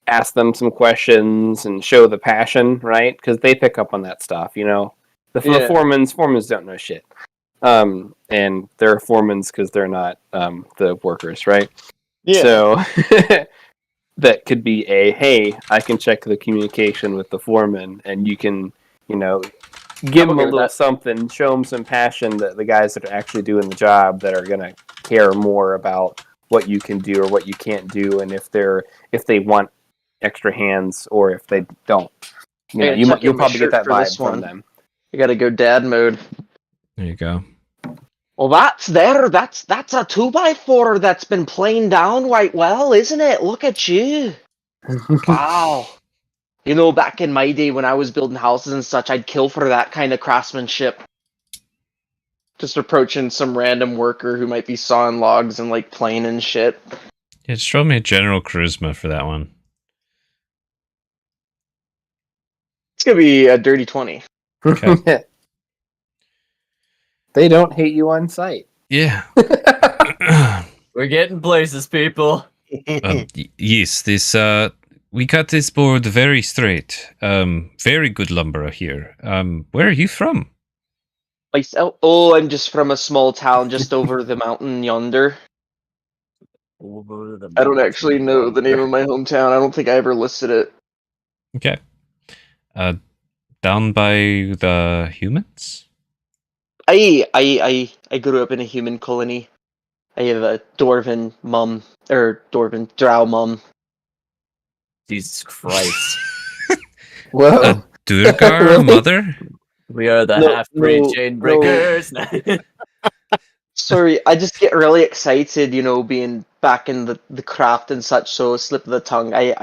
ask them some questions and show the passion, right? Because they pick up on that stuff, The foremans don't know shit. And they're foremans because they're not the workers, right? Yeah. So that could be hey, I can check the communication with the foreman, and you can, give them a little something, show them some passion, that the guys that are actually doing the job that are going to care more about what you can do or what you can't do, and if they want extra hands or if they don't. You'll probably get that vibe from them. You got to go dad mode. There you go. Well, that's a 2x4 that's been planed down quite well, isn't it? Look at you. Wow. You know, back in my day when I was building houses and such, I'd kill for that kind of craftsmanship. Just approaching some random worker who might be sawing logs and like playing and shit. Yeah, just roll me a general charisma for that one. It's gonna be a dirty 20. Okay. They don't hate you on sight. Yeah. We're getting places, people. Yes, this we cut this board very straight. Very good lumber here. Where are you from? Myself? Oh, I'm just from a small town just over the mountain yonder. Over the I don't mountain. actually know the name of my hometown. I don't think I ever listed it. Okay. Down by the humans? I grew up in a human colony. I have a dwarven mum, or dwarven drow mum. Jesus Christ. Whoa. A Durgar Really? mother? We are the No, half-breed no, chain no. breakers. Sorry, I just get really excited, you know, being back in the craft and such, so slip of the tongue. I